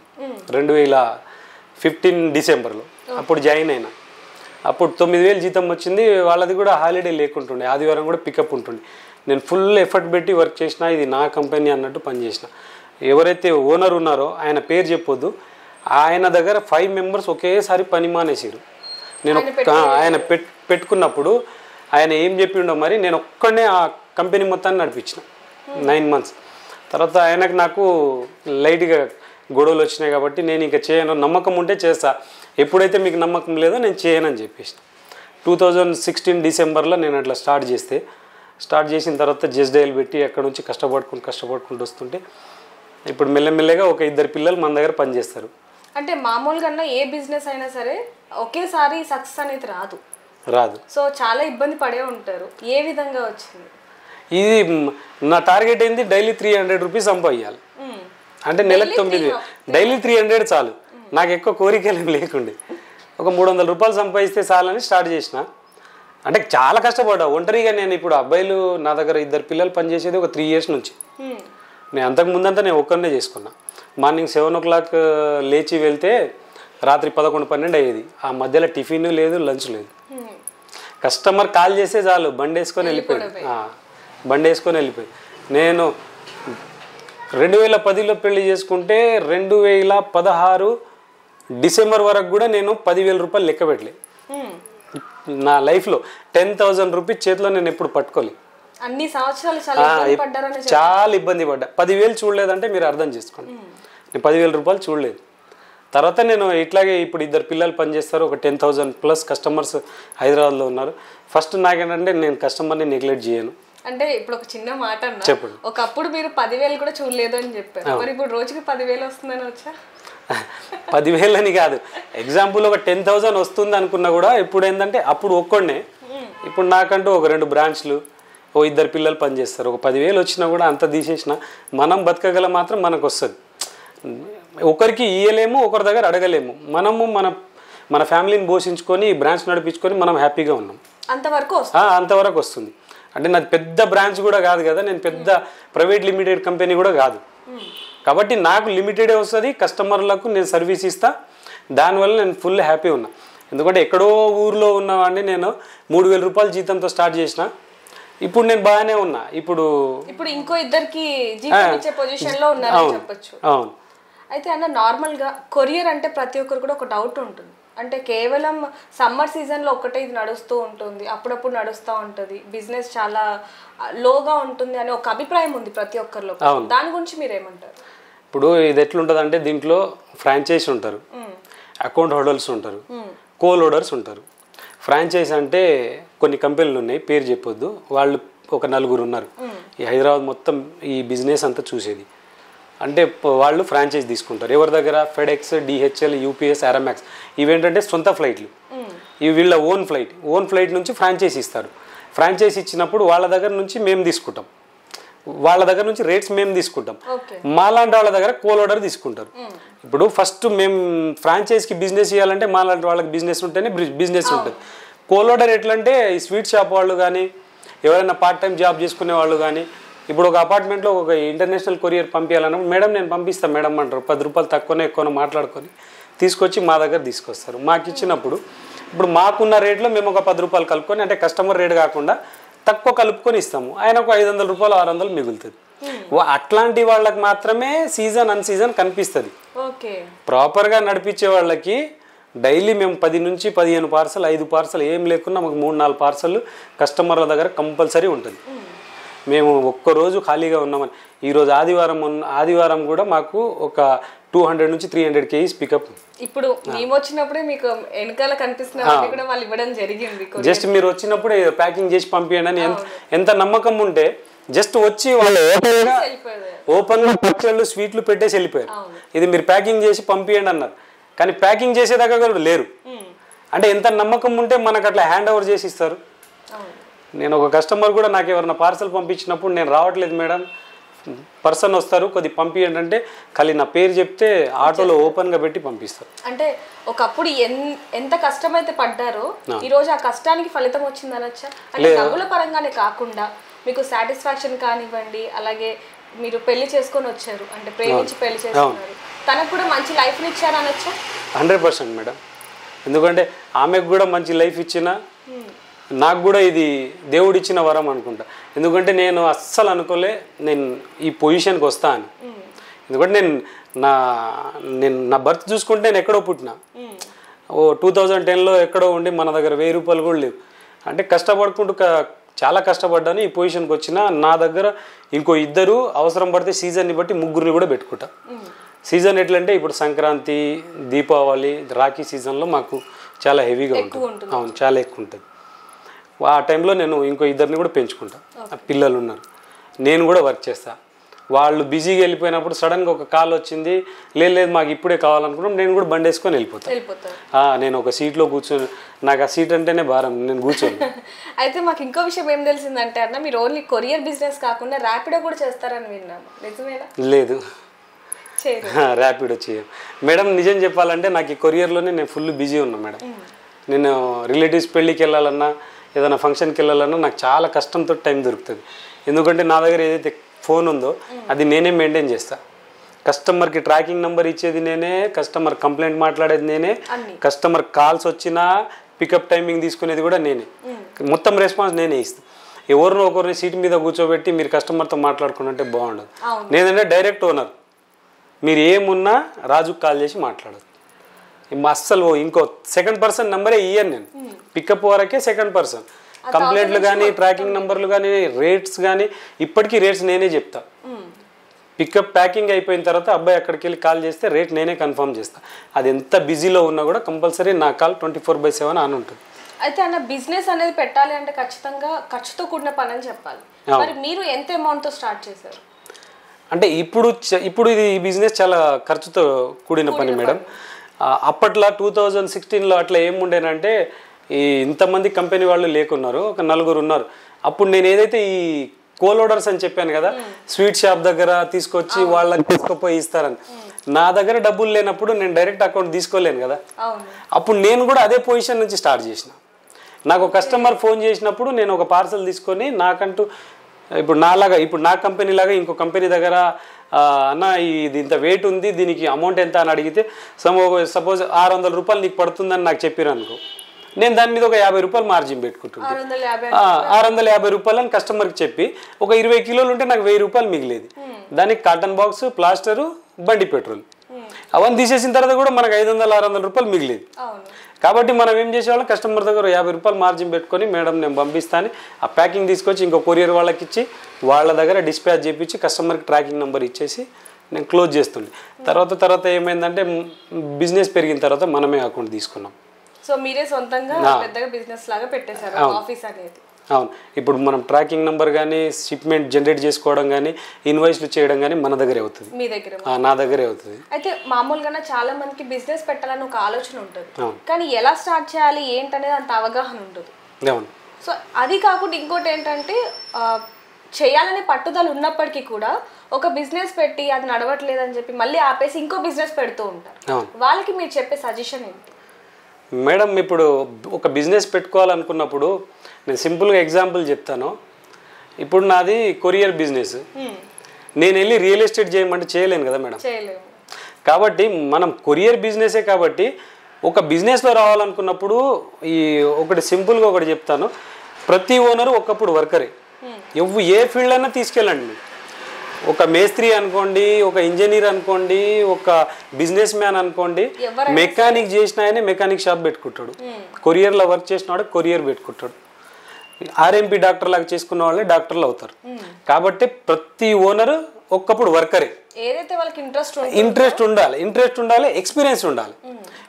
[SPEAKER 2] 2015 డిసెంబర్లో. అప్పుడు జాయిన్ అయినా. అప్పుడు 9,000 జీతం వచ్చింది. వాళ్ళది కూడా హాలిడే లేకుంటుండే, ఆదివారం కూడా పికప్ ఉంటుండే. నేను ఫుల్ ఎఫర్ట్ పెట్టి వర్క్ చేసిన, ఇది నా కంపెనీ అన్నట్టు పనిచేసిన. ఎవరైతే ఓనర్ ఉన్నారో ఆయన పేరు చెప్పొద్దు, ఆయన దగ్గర 5 మెంబర్స్ ఒకేసారి పని మానేసారు. నేను ఆయన పెట్టుకున్నప్పుడు ఆయన ఏం చెప్పిండో మరి, నేను ఒక్కడనే ఆ కంపెనీ మొత్తాన్ని నడిపించిన 9 మంత్స్. తర్వాత ఆయనకు నాకు లైట్గా గొడవలు వచ్చినాయి కాబట్టి నేను ఇంకా చేయను, నమ్మకం ఉంటే చేస్తా, ఎప్పుడైతే మీకు నమ్మకం లేదో నేను చేయనని చెప్పేసిన. 2016 డిసెంబర్లో నేను అట్లా స్టార్ట్ చేసిన తర్వాత జస్ట్ డైల్ పెట్టి అక్కడ నుంచి కష్టపడుకుంటూ వస్తుంటే ఇప్పుడు మెల్లమెల్లగా ఒక 2 పిల్లలు మన దగ్గర పనిచేస్తారు.
[SPEAKER 1] అంటే మామూలుగా ఏ బిజినెస్ అయినా సరే ఒకేసారి సక్సెస్ అనేది రాదు. సో చాలా ఇబ్బంది పడే ఉంటారు. ఏ విధంగా వచ్చింది?
[SPEAKER 2] ఇది నా టార్గెట్ ఏంది, డైలీ 300 రూపీస్ సంపాదించాలి. అంటే నెలకు 9,000, డైలీ 300 చాలు. నాకు ఎక్కువ కోరికలు ఏం లేకుండే, ఒక 300 రూపాయలు సంపాదిస్తే చాలని స్టార్ట్ చేసిన. అంటే చాలా కష్టపడ్డా ఒంటరిగా. నేను ఇప్పుడు అబ్బాయిలు నా దగ్గర 2 పిల్లలు పనిచేసేది ఒక 3 ఇయర్స్ నుంచి. నేను అంతకు ముందంతా నేను ఒక్కరినే చేసుకున్నా. మార్నింగ్ 7 o'clock లేచి వెళ్తే రాత్రి 11-12 అయ్యేది. ఆ మధ్యలో టిఫిన్ లేదు, లంచ్ లేదు. కస్టమర్ కాల్ చేస్తే చాలు బండి వేసుకొని వెళ్ళిపోయి. నేను 2010లో పెళ్లి చేసుకుంటే 2016 డిసెంబర్ వరకు కూడా నేను 10,000 రూపాయలు లెక్క పెట్టలే. నా లైఫ్లో 10,000 రూపీస్ చేతిలో నేను ఎప్పుడు పట్టుకోలేదు.
[SPEAKER 1] అన్ని సంవత్సరాలు
[SPEAKER 2] చాలా ఇబ్బంది పడ్డా. 10,000 చూడలేదంటే మీరు అర్థం చేసుకోండి. నేను 10,000 రూపాయలు చూడలేదు. తర్వాత నేను ఇట్లాగే ఇప్పుడు 2 పిల్లలు పనిచేస్తారు, ఒక 10,000+ కస్టమర్స్ హైదరాబాద్లో ఉన్నారు. ఫస్ట్ నాకేంటంటే నేను కస్టమర్ని నెగ్లెక్ట్ చేయను.
[SPEAKER 1] అంటే ఇప్పుడు ఒక చిన్న మాట అన్న,
[SPEAKER 2] చెప్పండి.
[SPEAKER 1] ఒకప్పుడు మీరు 10,000 కూడా చూడలేదు అని చెప్పారు, మరి ఇప్పుడు రోజుకి 10,000 వస్తుందని వచ్చా?
[SPEAKER 2] 10,000 అని కాదు, ఎగ్జాంపుల్ ఒక 10,000 వస్తుంది అనుకున్నా కూడా ఇప్పుడు ఏంటంటే అప్పుడు ఒక్కడనే. ఇప్పుడు నాకంటూ ఒక 2 బ్రాంచ్లు, ఓ 2 పిల్లలు పనిచేస్తారు. ఒక 10,000 వచ్చినా కూడా అంత తీసేసిన మనం బతకగల మాత్రం మనకు వస్తుంది. ఒకరికి ఇయ్యలేము, ఒకరి దగ్గర అడగలేము. మనము మన ఫ్యామిలీని పోషించుకొని బ్రాంచ్ నడిపించుకొని మనం హ్యాపీగా ఉన్నాం. అంతవరకు వస్తుంది. అంటే నాది పెద్ద బ్రాంచ్ కూడా కాదు కదా, నేను పెద్ద ప్రైవేట్ లిమిటెడ్ కంపెనీ కూడా కాదు. కాబట్టి నాకు లిమిటెడే వస్తుంది, కస్టమర్లకు నేను సర్వీస్ ఇస్తా. దానివల్ల నేను ఫుల్ హ్యాపీ ఉన్నా. ఎందుకంటే ఎక్కడో ఊర్లో ఉన్నవాడిని నేను 3,000 రూపాయల జీతంతో స్టార్ట్ చేసిన. ఇప్పుడు నేను బాగానే ఉన్నా. ఇప్పుడు
[SPEAKER 1] ఇంకో 2కి జీతం ఇచ్చే పొజిషన్లో ఉన్నారని చెప్పొచ్చు.
[SPEAKER 2] అవును.
[SPEAKER 1] అయితే అన్న, నార్మల్గా కొరియర్ అంటే ప్రతి ఒక్కరు కూడా ఒక డౌట్ ఉంటుంది. అంటే కేవలం సమ్మర్ సీజన్లో ఒక్కటే ఇది నడుస్తూ ఉంటుంది, అప్పుడప్పుడు నడుస్తూ ఉంటుంది, బిజినెస్ చాలా లోగా ఉంటుంది అనే ఒక అభిప్రాయం ఉంది ప్రతి ఒక్కరిలో. దాని గురించి మీరు ఏమంటారు?
[SPEAKER 2] ఇప్పుడు ఇది ఎట్లుంటుంది అంటే దీంట్లో ఫ్రాంచైజ్ ఉంటారు, అకౌంట్ హోల్డర్స్ ఉంటారు, కోల్ హోల్డర్స్ ఉంటారు. ఫ్రాంచైజ్ అంటే కొన్ని కంపెనీలు ఉన్నాయి, పేరు చెప్పొద్దు, వాళ్ళు ఒక 4 ఉన్నారు. ఈ హైదరాబాద్ మొత్తం ఈ బిజినెస్ అంతా చూసేది. అంటే వాళ్ళు ఫ్రాంచైజ్ తీసుకుంటారు ఎవరి దగ్గర, ఫెడెక్స్, డిహెచ్ఎల్, యూపీఎస్, అరమాక్స్. ఇవేంటంటే సొంత ఫ్లైట్లు, ఇవి వీళ్ళ ఓన్ ఫ్లైట్ నుంచి ఫ్రాంచైజ్ ఇస్తారు. ఫ్రాంచైజ్ ఇచ్చినప్పుడు వాళ్ళ దగ్గర నుంచి మేము తీసుకుంటాం, వాళ్ళ దగ్గర నుంచి రేట్స్ మేము తీసుకుంటాం. మాలాంటి వాళ్ళ దగ్గర కోల్ ఆర్డర్ తీసుకుంటారు. ఇప్పుడు ఫస్ట్ మేము ఫ్రాంచైజ్కి బిజినెస్ ఇవ్వాలంటే మాలాంటి వాళ్ళకి బిజినెస్ ఉంటేనే బిజినెస్ ఉంటుంది. కోల్ ఆర్డర్ ఎట్లంటే ఈ స్వీట్ షాప్ వాళ్ళు కానీ, ఎవరైనా పార్ట్ టైం జాబ్ చేసుకునే వాళ్ళు కానీ, ఇప్పుడు ఒక అపార్ట్మెంట్లో ఒక ఇంటర్నేషనల్ కొరియర్ పంపించాలన్నప్పుడు మేడం నేను పంపిస్తాను మేడం అంటారు. 10 రూపాయలు తక్కువనే ఎక్కువనో మాట్లాడుకొని తీసుకొచ్చి మా దగ్గర తీసుకొస్తారు. మాకు ఇచ్చినప్పుడు ఇప్పుడు మాకున్న రేట్లో మేము ఒక 10 రూపాయలు కలుపుకొని, అంటే కస్టమర్ రేట్ కాకుండా తక్కువ కలుపుకొని ఇస్తాము. ఆయన ఒక 500 రూపాయలు 600 మిగులుతుంది. అట్లాంటి వాళ్ళకి మాత్రమే సీజన్ అన్ సీజన్ కనిపిస్తుంది. ప్రాపర్గా నడిపించే వాళ్ళకి డైలీ మేము 10 నుంచి 15 పార్సల్, 5 పార్సల్ ఏం లేకున్నా మాకు 3-4 పార్సల్ కస్టమర్ల దగ్గర కంపల్సరీ ఉంటుంది. మేము ఒక్కరోజు ఖాళీగా ఉన్నామని, ఈరోజు ఆదివారం కూడా మాకు ఒక 200 నుంచి 300 కేజీస్ పికప్.
[SPEAKER 1] ఇప్పుడు మేము వచ్చినప్పుడే మీకు వెనకాల కనిపిస్తున్న కూడా వాళ్ళు ఇవ్వడం జరిగింది.
[SPEAKER 2] జస్ట్ మీరు వచ్చినప్పుడే ప్యాకింగ్ చేసి పంపించండి అని ఎంత నమ్మకం ఉంటే జస్ట్ వచ్చి వాళ్ళు ఓపెన్ గా పచ్చళ్ళు స్వీట్లు పెట్టేసి వెళ్ళిపోయారు. ఇది మీరు ప్యాకింగ్ చేసి పంపించండి అన్నారు, కానీ ప్యాకింగ్ చేసేదాకా కూడా లేరు. అంటే ఎంత నమ్మకం ఉంటే మనకు అట్లా హ్యాండ్ ఓవర్ చేసి ఇస్తారు. నేను ఒక కస్టమర్ కూడా నాకు ఎవరైనా పార్సల్ పంపించినప్పుడు నేను రావట్లేదు మేడం, పర్సన్ వస్తారు, కొద్ది పంపియండి అంటే ఖాళీ నా పేరు చెప్తే ఆటోలో ఓపెన్గా పెట్టి పంపిస్తారు.
[SPEAKER 1] అంటే ఒకప్పుడు ఎంత కష్టమైతే పడ్డారో ఈ రోజు ఆ కష్టానికి ఫలితం వచ్చింది అనొచ్చా? అంటే డబ్బుల పరంగానే కాకుండా మీకు సాటిస్ఫాక్షన్ కానివ్వండి, అలాగే మీరు పెళ్లి చేసుకొని వచ్చారు, అంటే ప్రేమించి పెళ్లి చేసుకున్నారు, తనకు కూడా మంచి లైఫ్ని ఇచ్చారు అనొచ్చా?
[SPEAKER 2] 100% మేడం. ఎందుకంటే ఆమెకు కూడా మంచి లైఫ్ ఇచ్చిన, నాకు కూడా ఇది దేవుడిచ్చిన వరం అనుకుంటా. ఎందుకంటే నేను అస్సలు అనుకోలే నేను ఈ పొజిషన్కి వస్తా అని. ఎందుకంటే నేను నా బర్త్ చూసుకుంటే నేను ఎక్కడో పుట్టినా, 2010లో ఎక్కడో ఉండి మన దగ్గర 1000 రూపాయలు కూడా లేవు. అంటే కష్టపడుకుంటూ చాలా కష్టపడ్డాను, ఈ పొజిషన్కి వచ్చిన. నా దగ్గర ఇంకో 2 అవసరం పడితే సీజన్ని బట్టి 3 కూడా పెట్టుకుంటా. సీజన్ ఎట్లంటే ఇప్పుడు సంక్రాంతి, దీపావళి, రాఖీ సీజన్లో మాకు చాలా హెవీగా ఉంటుంది. అవును, చాలా ఎక్కువ ఉంటుంది. ఆ టైంలో నేను ఇంకో 2 కూడా పెంచుకుంటా. పిల్లలు ఉన్నారు, నేను కూడా వర్క్ చేస్తా. వాళ్ళు బిజీగా వెళ్ళిపోయినప్పుడు సడన్గా ఒక కాల్ వచ్చింది, లేదు మాకు ఇప్పుడే కావాలనుకున్నాం, నేను కూడా బండి వేసుకొని వెళ్ళిపోతాను. నేను ఒక సీట్లో కూర్చొని, నాకు ఆ సీట్ అంటేనే భారం, నేను కూర్చోను.
[SPEAKER 1] అయితే మాకు ఇంకో విషయం ఏం తెలిసిందంటే అన్న, మీరు ఓన్లీ కొరియర్ బిజినెస్ కాకుండా ర్యాపిడో కూడా చేస్తారని విన్నాము, నిజమేనా?
[SPEAKER 2] లేదు, ర్యాపిడో చేయం మేడం. నిజం చెప్పాలంటే నాకు ఈ కొరియర్లోనే నేను ఫుల్ బిజీ ఉన్నా మేడం. నేను రిలేటివ్స్ పెళ్ళికి వెళ్ళాలన్నా, ఏదైనా ఫంక్షన్కి వెళ్ళాలన్నా నాకు చాలా కష్టంతో టైం దొరుకుతుంది. ఎందుకంటే నా దగ్గర ఏదైతే ఫోన్ ఉందో అది నేనే మెయింటైన్ చేస్తా. కస్టమర్కి ట్రాకింగ్ నెంబర్ ఇచ్చేది నేనే, కస్టమర్ కంప్లైంట్ మాట్లాడేది నేనే, కస్టమర్ కాల్స్ వచ్చినా పికప్ టైమింగ్ తీసుకునేది కూడా నేనే. మొత్తం రెస్పాన్స్ నేనే ఇస్తాను. ఎవరినో ఒకరిని సీట్ మీద కూర్చోబెట్టి మీరు కస్టమర్తో మాట్లాడుకున్నట్టే బాగుండదు. నేనంటే డైరెక్ట్ ఓనర్, మీరు ఏమున్నా రాజుకు కాల్ చేసి మాట్లాడదు. అస్సలు ఇంకో సెకండ్ పర్సన్ నెంబరే ఇయ్యను నేను. పికప్ వరకే సెకండ్ పర్సన్. కంప్లైంట్లు కానీ, ట్రాకింగ్ నెంబర్లు కానీ, రేట్స్ కానీ, ఇప్పటికీ రేట్స్ నేనే చెప్తా. పికప్ ప్యాకింగ్ అయిపోయిన తర్వాత అబ్బాయి అక్కడికి వెళ్ళి కాల్ చేస్తే రేట్ నేనే కన్ఫర్మ్ చేస్తా. అది ఎంత బిజీలో ఉన్నా కూడా కంపల్సరీ నా కాల్ 24/7 ఆన్ ఉంటుంది.
[SPEAKER 1] అయితే అన్న, బిజినెస్ అనేది పెట్టాలి అంటే ఖచ్చితంగా ఖర్చుతో కూడిన పని అని చెప్పాలి. మరి మీరు ఎంత అమౌంట్తో స్టార్ట్ చేశారు?
[SPEAKER 2] అంటే ఇప్పుడు ఈ బిజినెస్ చాలా ఖర్చుతో కూడిన పని మేడం. అప్పట్లో 2016లో అట్లా ఏముండేనంటే ఇంతమంది కంపెనీ వాళ్ళు లేకున్నారు, ఒక 4 ఉన్నారు. అప్పుడు నేను ఏదైతే ఈ కోలోడర్స్ అని చెప్పాను కదా, స్వీట్ షాప్ దగ్గర తీసుకొచ్చి వాళ్ళకి తీసుకుపోయి ఇస్తారని, నా దగ్గర డబ్బులు లేనప్పుడు నేను డైరెక్ట్ అకౌంట్ తీసుకోలేను కదా. అప్పుడు నేను కూడా అదే పొజిషన్ నుంచి స్టార్ట్ చేసిన. నాకు కస్టమర్ ఫోన్ చేసినప్పుడు నేను ఒక పార్సల్ తీసుకొని నాకంటూ, ఇప్పుడు నా కంపెనీ లాగా ఇంకో కంపెనీ దగ్గర అన్న ఇది ఇంత వెయిట్ ఉంది, దీనికి అమౌంట్ ఎంత అని అడిగితే సపోజ్ 600 రూపాయలు నీకు పడుతుందని నాకు చెప్పారు అనుకో, నేను దాని మీద ఒక 50 రూపాయలు మార్జిన్ పెట్టుకుంటుంటే 650 రూపాయలని కస్టమర్కి చెప్పి ఒక 20 కిలోలు ఉంటే నాకు 1000 రూపాయలు మిగిలేదు. దానికి కాటన్ బాక్స్, ప్లాస్టరు, బండి పెట్రోల్ అవన్నీ తీసేసిన తర్వాత కూడా మనకు 500-600 రూపాయలు మిగిలేదు. కాబట్టి మనం ఏం చేసేవాళ్ళం, కస్టమర్ దగ్గర 50 రూపాయలు మార్జిన్ పెట్టుకొని మేడం నేను పంపిస్తాను, ఆ ప్యాకింగ్ తీసుకొచ్చి ఇంకో కొరియర్ వాళ్ళకి ఇచ్చి వాళ్ళ దగ్గర డిస్పాచ్ చేయించి కస్టమర్కి ట్రాకింగ్ నెంబర్ ఇచ్చేసి నేను క్లోజ్ చేస్తుండే. తర్వాత ఏమైందంటే బిజినెస్ పెరిగిన తర్వాత మనమే అకౌంట్ తీసుకున్నాం.
[SPEAKER 1] సో మీరే సొంతంగా పెద్దగా బిజినెస్ లాగా పెట్టేశారు ఆఫీస్ అనేది.
[SPEAKER 2] అవును, ఇప్పుడు మనం ట్రాకింగ్ నెంబర్ కానీ, షిప్మెంట్ జనరేట్ చేసుకోవడం కానీ, ఇన్వాయిస్లు చేయడం కానీ మన దగ్గరే అవుతుంది,
[SPEAKER 1] మీ దగ్గర,
[SPEAKER 2] నా దగ్గరే అవుతుంది.
[SPEAKER 1] అయితే మామూలుగా చాలా మందికి బిజినెస్ పెట్టాలని ఒక ఆలోచన ఉంటుంది, కానీ ఎలా స్టార్ట్ చేయాలి ఏంటనేది అంత అవగాహన ఉండదు.
[SPEAKER 2] అవును.
[SPEAKER 1] సో అది కాకుండా ఇంకోటి ఏంటంటే చేయాలనే పట్టుదల ఉన్నప్పటికీ కూడా ఒక బిజినెస్ పెట్టి అది నడవట్లేదని చెప్పి మళ్ళీ ఆపేసి ఇంకో బిజినెస్ పెడుతూ ఉంటారు. వాళ్ళకి మీరు చెప్పే సజెషన్ ఏంటి
[SPEAKER 2] మేడం? ఇప్పుడు ఒక బిజినెస్ పెట్టుకోవాలనుకున్నప్పుడు నేను సింపుల్గా ఎగ్జాంపుల్ చెప్తాను. ఇప్పుడు నాది కొరియర్ బిజినెస్, నేను వెళ్ళి రియల్ ఎస్టేట్ చేయమంటే చేయలేను కదా మేడం. కాబట్టి మనం కొరియర్ బిజినెసే కాబట్టి ఒక బిజినెస్లో రావాలనుకున్నప్పుడు ఒకటి సింపుల్గా ఒకటి చెప్తాను, ప్రతి ఓనరు ఒకప్పుడు వర్కరే. ఏ ఫీల్డ్ అయినా తీసుకెళ్ళండి, ఒక మేస్త్రి అనుకోండి, ఒక ఇంజనీర్ అనుకోండి, ఒక బిజినెస్ మ్యాన్ అనుకోండి, మెకానిక్ చేసిన ఆయనే మెకానిక్ షాప్ పెట్టుకుంటాడు, కొరియర్లో వర్క్ చేసిన వాడు కొరియర్ పెట్టుకుంటాడు, ఆర్ఎంపీ డాక్టర్ లాగా చేసుకున్న వాళ్ళే డాక్టర్లు అవుతారు. కాబట్టి ప్రతి ఓనరు ఒకప్పుడు వర్కరే.
[SPEAKER 1] ఏదైతే వాళ్ళకి
[SPEAKER 2] ఇంట్రెస్ట్ ఉండాలి, ఎక్స్పీరియన్స్ ఉండాలి.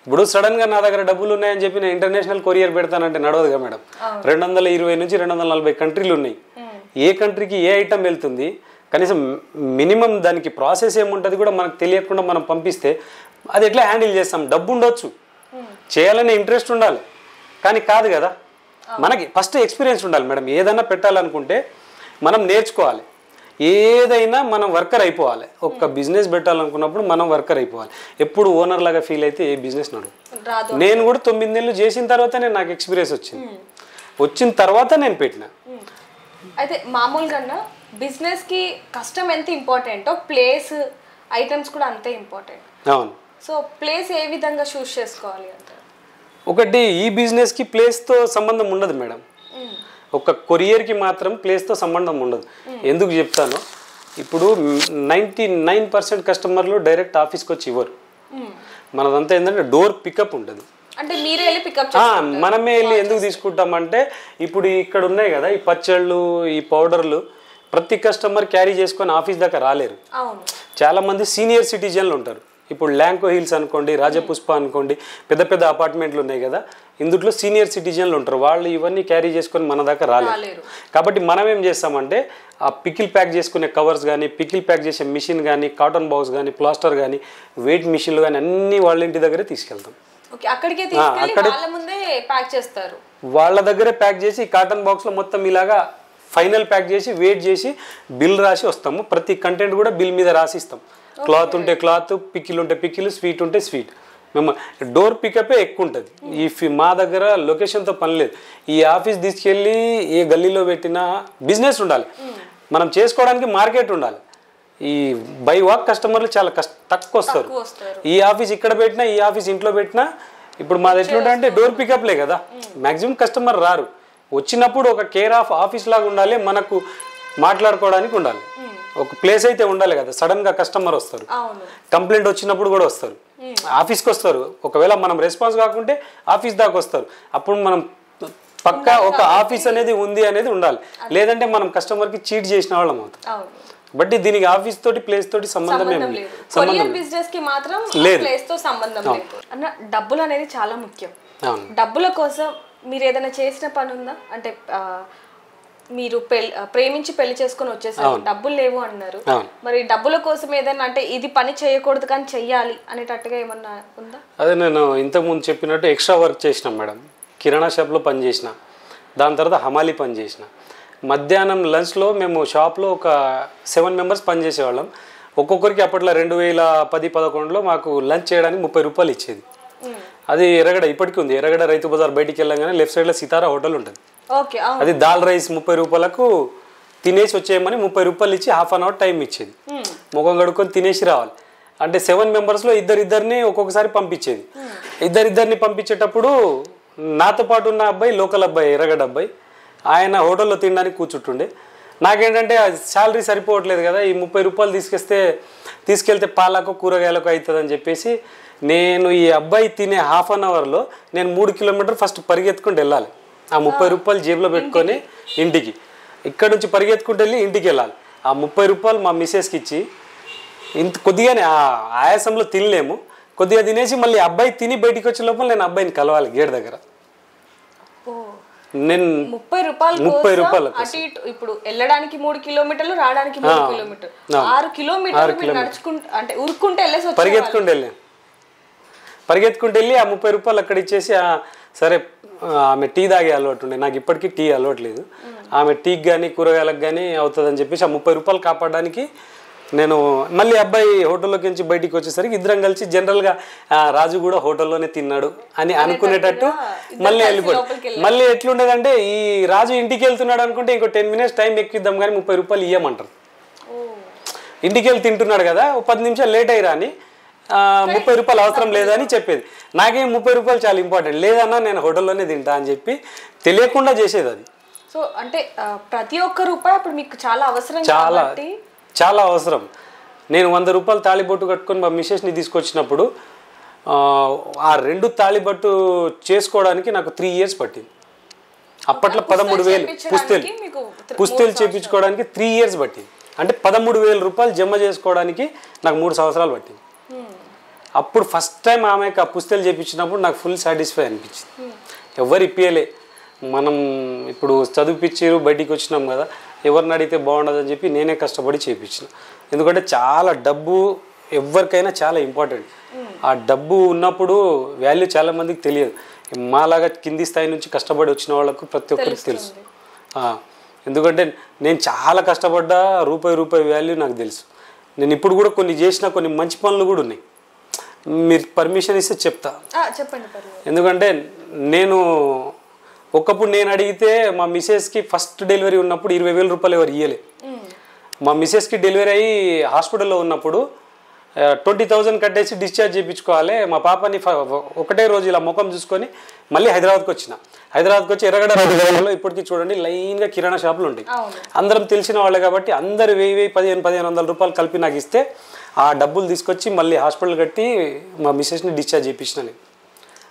[SPEAKER 2] ఇప్పుడు సడన్ గా నా దగ్గర డబ్బులు ఉన్నాయని చెప్పి నేను ఇంటర్నేషనల్ కొరియర్ పెడతానంటే నడవదుగా మేడం. 220 నుంచి 240 కంట్రీలు ఉన్నాయి. ఏ కంట్రీకి ఏ ఐటమ్ వెళ్తుంది, కనీసం మినిమం దానికి ప్రాసెస్ ఏముంటుంది కూడా మనకు తెలియకుండా మనం పంపిస్తే అది ఎట్లా హ్యాండిల్ చేస్తాం? డబ్బు ఉండొచ్చు, చేయాలనే ఇంట్రెస్ట్ ఉండాలి, కానీ కాదు కదా. మనకి ఫస్ట్ ఎక్స్పీరియన్స్ ఉండాలి మేడం. ఏదన్నా పెట్టాలనుకుంటే మనం నేర్చుకోవాలి. ఏదైనా మనం వర్కర్ అయిపోవాలి. ఒక్క బిజినెస్ పెట్టాలనుకున్నప్పుడు మనం వర్కర్ అయిపోవాలి. ఎప్పుడు ఓనర్ లాగా ఫీల్ అయితే ఏ బిజినెస్ నడవదు. నేను కూడా 9 నెలలు చేసిన తర్వాత నాకు ఎక్స్పీరియన్స్ వచ్చింది. వచ్చిన తర్వాత నేను పెట్టిన.
[SPEAKER 1] అయితే మామూలుగా బిజినెస్కి కష్టం ఎంత ఇంపార్టెంటో ప్లేస్ ఐటమ్స్ కూడా అంతే ఇంపార్టెంట్.
[SPEAKER 2] అవును.
[SPEAKER 1] సో ప్లేస్ ఏ విధంగా చూస్ చేసుకోవాలి అంటే
[SPEAKER 2] ఒకటి ఈ బిజినెస్కి ప్లేస్తో సంబంధం ఉండదు మేడం. ఒక కొరియర్కి మాత్రం ప్లేస్తో సంబంధం ఉండదు. ఎందుకు చెప్తాను, ఇప్పుడు 99% కస్టమర్లు డైరెక్ట్ ఆఫీస్కి వచ్చి ఇవ్వరు. మనదంతా ఏంటంటే డోర్ పికప్ ఉంటుంది.
[SPEAKER 1] అంటే మీరే వెళ్ళి పికప్
[SPEAKER 2] మనమే వెళ్ళి ఎందుకు తీసుకుంటామంటే ఇప్పుడు ఇక్కడ ఉన్నాయి కదా ఈ పచ్చళ్ళు ఈ పౌడర్లు ప్రతి కస్టమర్ క్యారీ చేసుకొని ఆఫీస్ దాకా రాలేరు. చాలా మంది సీనియర్ సిటిజన్లు ఉంటారు. ఇప్పుడు ల్యాంకో హిల్స్ అనుకోండి, రాజపుష్ప అనుకోండి, పెద్ద పెద్ద అపార్ట్మెంట్లు ఉన్నాయి కదా, ఇందులో సీనియర్ సిటిజన్లు ఉంటారు. వాళ్ళు ఇవన్నీ క్యారీ చేసుకొని మన దాకా రాలేరు. కాబట్టి మనం ఏం చేస్తామంటే ఆ పికిల్ ప్యాక్ చేసుకునే కవర్స్ కానీ, పికిల్ ప్యాక్ చేసే మిషన్ కానీ, కాటన్ బాక్స్ కానీ, ప్లాస్టర్ కానీ, వెయిట్ మిషన్లు కానీ అన్నీ వాళ్ళ ఇంటి దగ్గరే తీసుకెళ్తాం. వాళ్ళ దగ్గరే ప్యాక్ చేసి కాటన్ బాక్స్లో మొత్తం ఇలాగా ఫైనల్ ప్యాక్ చేసి వెయిట్ చేసి బిల్ రాసి వస్తాము. ప్రతి కంటెంట్ కూడా బిల్ మీద రాసిస్తాం. క్లాత్ ఉంటే క్లాత్, పికిల్ ఉంటే పికిల్, స్వీట్ ఉంటే స్వీట్. మేము డోర్ పికపే ఎక్కువ ఉంటుంది. మా దగ్గర లొకేషన్తో పని లేదు. ఈ ఆఫీస్ తీసుకెళ్ళి ఏ గల్లీలో పెట్టినా బిజినెస్ ఉండాలి, మనం చేసుకోవడానికి మార్కెట్ ఉండాలి. ఈ బై వాక్ కస్టమర్లు చాలా తక్కువ వస్తారు. ఈ ఆఫీస్ ఇక్కడ పెట్టినా ఈ ఆఫీస్ ఇంట్లో పెట్టినా ఇప్పుడు మాది ఎట్లుంటే అంటే డోర్ పికప్లే కదా, మ్యాక్సిమం కస్టమర్ రారు. వచ్చినప్పుడు ఒక కేర్ ఆఫ్ ఆఫీస్ లాగా ఉండాలి, మనకు మాట్లాడుకోవడానికి ఉండాలి, ఒక ప్లేస్ అయితే ఉండాలి కదా. సడన్ గా కస్టమర్ వస్తారు, కంప్లైంట్ వచ్చినప్పుడు కూడా వస్తారు, ఆఫీస్కి వస్తారు. ఒకవేళ మనం రెస్పాన్స్ కాకుంటే ఆఫీస్ దాకా వస్తారు. అప్పుడు మనం పక్కా ఒక ఆఫీస్ అనేది ఉంది అనేది ఉండాలి. లేదంటే మనం కస్టమర్కి చీట్ చేసిన వాళ్ళం అవుతాం. బట్ దీనికి ఆఫీస్ తోటి ప్లేస్ తోటి సంబంధం ఏం లేదు.
[SPEAKER 1] అన్న డబ్బులు అనేది చాలా ముఖ్యం. డబ్బుల కోసం మీరు ఏదైనా చేసిన పని ఉందా? అంటే మీరు ప్రేమించి పెళ్లి చేసుకొని వచ్చేసారు, డబ్బులు లేవు అన్నారు, మరి డబ్బుల కోసం ఏదైనా అంటే ఇది పని చేయకూడదు కానీ చెయ్యాలి అనేటట్టుగా ఏమన్నా ఉందా?
[SPEAKER 2] అదే నేను ఇంతకుముందు చెప్పినట్టు ఎక్స్ట్రా వర్క్ చేసిన మేడం. కిరాణా షాప్లో పని చేసిన, దాని తర్వాత హమాలీ పని చేసిన. మధ్యాహ్నం లంచ్లో మేము షాప్లో ఒక 7 మెంబర్స్ పనిచేసేవాళ్ళం. ఒక్కొక్కరికి అప్పట్లో 2010-11లో మాకు లంచ్ చేయడానికి 30 రూపాయలు ఇచ్చేది. అది ఎర్రగడ ఇప్పటికీ ఉంది. ఎర్రగడ రైతు బజార్ బయటికి వెళ్ళగానే లెఫ్ట్ సైడ్లో సితారా హోటల్ ఉంటుంది. అది దాల్ రైస్ 30 రూపాయలకు తినేసి వచ్చేయమని 30 రూపాయలు ఇచ్చి హాఫ్ అన్ అవర్ టైం ఇచ్చేది. ముఖం కడుక్కొని తినేసి రావాలి. అంటే 7 మెంబర్స్లో ఇద్దరిద్దరిని ఒక్కొక్కసారి పంపించేది. ఇద్దరిద్దరిని పంపించేటప్పుడు నాతో పాటు ఉన్న అబ్బాయి లోకల్ అబ్బాయి, ఎర్రగడ్డ అబ్బాయి, ఆయన హోటల్లో తినడానికి కూర్చుంటుండే. నాకేంటంటే శాలరీ సరిపోవట్లేదు కదా, ఈ 30 రూపాయలు తీసుకెళ్తే పాలకు కూరగాయలకు అవుతుందని చెప్పేసి నేను ఈ అబ్బాయి తినే హాఫ్ అన్ అవర్లో నేను 3 కిలోమీటర్ ఫస్ట్ పరిగెత్తుకుంటూ వెళ్ళాలి. ఆ 30 రూపాయలు జేబులో పెట్టుకొని ఇంటికి, ఇక్కడ నుంచి పరిగెత్తుకుంటూ వెళ్ళి ఇంటికి వెళ్ళాలి. ఆ 30 రూపాయలు మా మిస్సెస్కి ఇచ్చి ఇంత కొద్దిగానే ఆ ఆయాసంలో తినలేము, కొద్దిగా తినేసి మళ్ళీ అబ్బాయి తిని బయటికి వచ్చే లోపల నేను అబ్బాయిని కలవాలి గేట్ దగ్గర. నేను 30 రూపాయలు
[SPEAKER 1] ఇప్పుడు వెళ్ళడానికి 3 కిలోమీటర్లు, రావడానికి 3 కిలోమీటర్లు, 6 కిలోమీటర్లు నడుచుకుంటూ అంటే ఉరుక్కుంటూ వెళ్ళేసి
[SPEAKER 2] పరిగెత్తుకుంటూ వెళ్ళి ఆ 30 రూపాయలు అక్కడ ఇచ్చేసి సరే ఆమె టీ తాగే అలవాటు ఉండే, నాకు ఇప్పటికీ టీ అలవాట్లేదు, ఆమె టీకి కానీ కూరగాయలకు కానీ అవుతుందని చెప్పేసి ఆ 30 రూపాయలు కాపాడడానికి నేను మళ్ళీ అబ్బాయి హోటల్లోకి నుంచి బయటికి వచ్చేసరికి ఇద్దరం కలిసి జనరల్గా రాజు కూడా హోటల్లోనే తిన్నాడు అని అనుకునేటట్టు మళ్ళీ వెళ్ళిపోయాడు. మళ్ళీ ఎట్లుండేదంటే ఈ రాజు ఇంటికి వెళ్తున్నాడు అనుకుంటే ఇంకో 10 మినిట్స్ టైం ఎక్కిద్దాం కానీ 30 రూపాయలు ఇవ్వమంటారు. ఇంటికి వెళ్ళి తింటున్నాడు కదా, 10 నిమిషాలు లేట్ అయ్యిరా అని 30 రూపాయలు అవసరం లేదని చెప్పేది. నాకేం 30 రూపాయలు చాలా ఇంపార్టెంట్, లేదన్నా నేను హోటల్లోనే తింటా అని చెప్పి తెలియకుండా చేసేది అది.
[SPEAKER 1] సో అంటే ప్రతి ఒక్క రూపాయి అప్పుడు మీకు చాలా అవసరం,
[SPEAKER 2] చాలా అవసరం. నేను 100 రూపాయలు తాళిబొట్టు కట్టుకొని మా మిసెస్ని తీసుకొచ్చినప్పుడు ఆ 2 తాళిబొట్టు చేసుకోవడానికి నాకు 3 ఇయర్స్ పట్టింది. అప్పట్లో 13,000 పుస్తెలు చేయించుకోవడానికి 3 ఇయర్స్ పట్టింది. అంటే 13,000 రూపాయలు జమ చేసుకోవడానికి నాకు 3 సంవత్సరాలు పట్టింది. అప్పుడు ఫస్ట్ టైం ఆమెకు ఆ పుస్తెలు చేయించినప్పుడు నాకు ఫుల్ సాటిస్ఫై అనిపించింది. ఎవరు ఇప్పియలే, మనం ఇప్పుడు చదివిపించారు బయటికి వచ్చినాం కదా, ఎవరిని అడిగితే బాగుండదని చెప్పి నేనే కష్టపడి చేయించిన. ఎందుకంటే చాలా డబ్బు ఎవరికైనా చాలా ఇంపార్టెంట్. ఆ డబ్బు ఉన్నప్పుడు వాల్యూ చాలా మందికి తెలియదు. మాలాగా కింది స్థాయి నుంచి కష్టపడి వచ్చిన వాళ్ళకు ప్రతి ఒక్కరికి తెలుసు. ఎందుకంటే నేను చాలా కష్టపడ్డా, రూపాయి వాల్యూ నాకు తెలుసు. నేను ఇప్పుడు కూడా కొన్ని చేసిన కొన్ని మంచి పనులు కూడా ఉన్నాయి. మీరు పర్మిషన్ ఇస్తే చెప్తా.
[SPEAKER 1] చెప్పండి.
[SPEAKER 2] ఎందుకంటే నేను ఒకప్పుడు నేను అడిగితే మా మిసెస్కి ఫస్ట్ డెలివరీ ఉన్నప్పుడు 20,000 రూపాయలు ఎవరు ఇవ్వలే. మా మిసెస్కి డెలివరీ అయ్యి హాస్పిటల్లో ఉన్నప్పుడు 20,000 కట్టేసి డిశ్చార్జ్ చేయించుకోవాలి. మా పాపని ఒకటే రోజు ఇలా ముఖం చూసుకొని మళ్ళీ హైదరాబాద్కి వచ్చి ఎర్రగడ్డ రోడ్డులో ఇప్పటికీ చూడండి లైన్గా కిరాణా షాపులు ఉంటాయి. అందరం తెలిసిన వాళ్ళే కాబట్టి అందరు 1000, 1,500 రూపాయలు కలిపి నాకు ఇస్తే ఆ డబ్బులు తీసుకొచ్చి మళ్ళీ హాస్పిటల్ కట్టి మా మిసెస్ని డిశ్చార్జ్ చేయించిన నేను.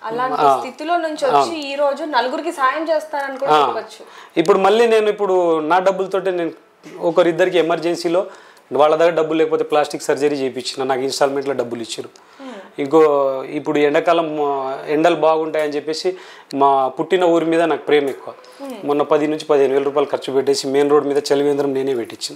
[SPEAKER 1] అలాంటి స్థితిలో నుంచి వచ్చి ఈ రోజు నలుగురికి సాయం చేస్తారని కూడా చెప్పవచ్చు.
[SPEAKER 2] ఇప్పుడు మళ్ళీ నేను ఇప్పుడు నా డబ్బులతోటే నేను ఒకరిద్దరికి ఎమర్జెన్సీలో వాళ్ళ దగ్గర డబ్బులు లేకపోతే ప్లాస్టిక్ సర్జరీ చేయించిన, నాకు ఇన్స్టాల్మెంట్లో డబ్బులు ఇచ్చారు. ఇప్పుడు ఎండాకాలం ఎండలు బాగుంటాయని చెప్పేసి మా పుట్టిన ఊరి మీద నాకు ప్రేమ ఎక్కువ. మొన్న 10,000 నుంచి 15,000 రూపాయలు ఖర్చు పెట్టేసి మెయిన్ రోడ్ మీద చలివేంద్రం నేనే పెట్టించిన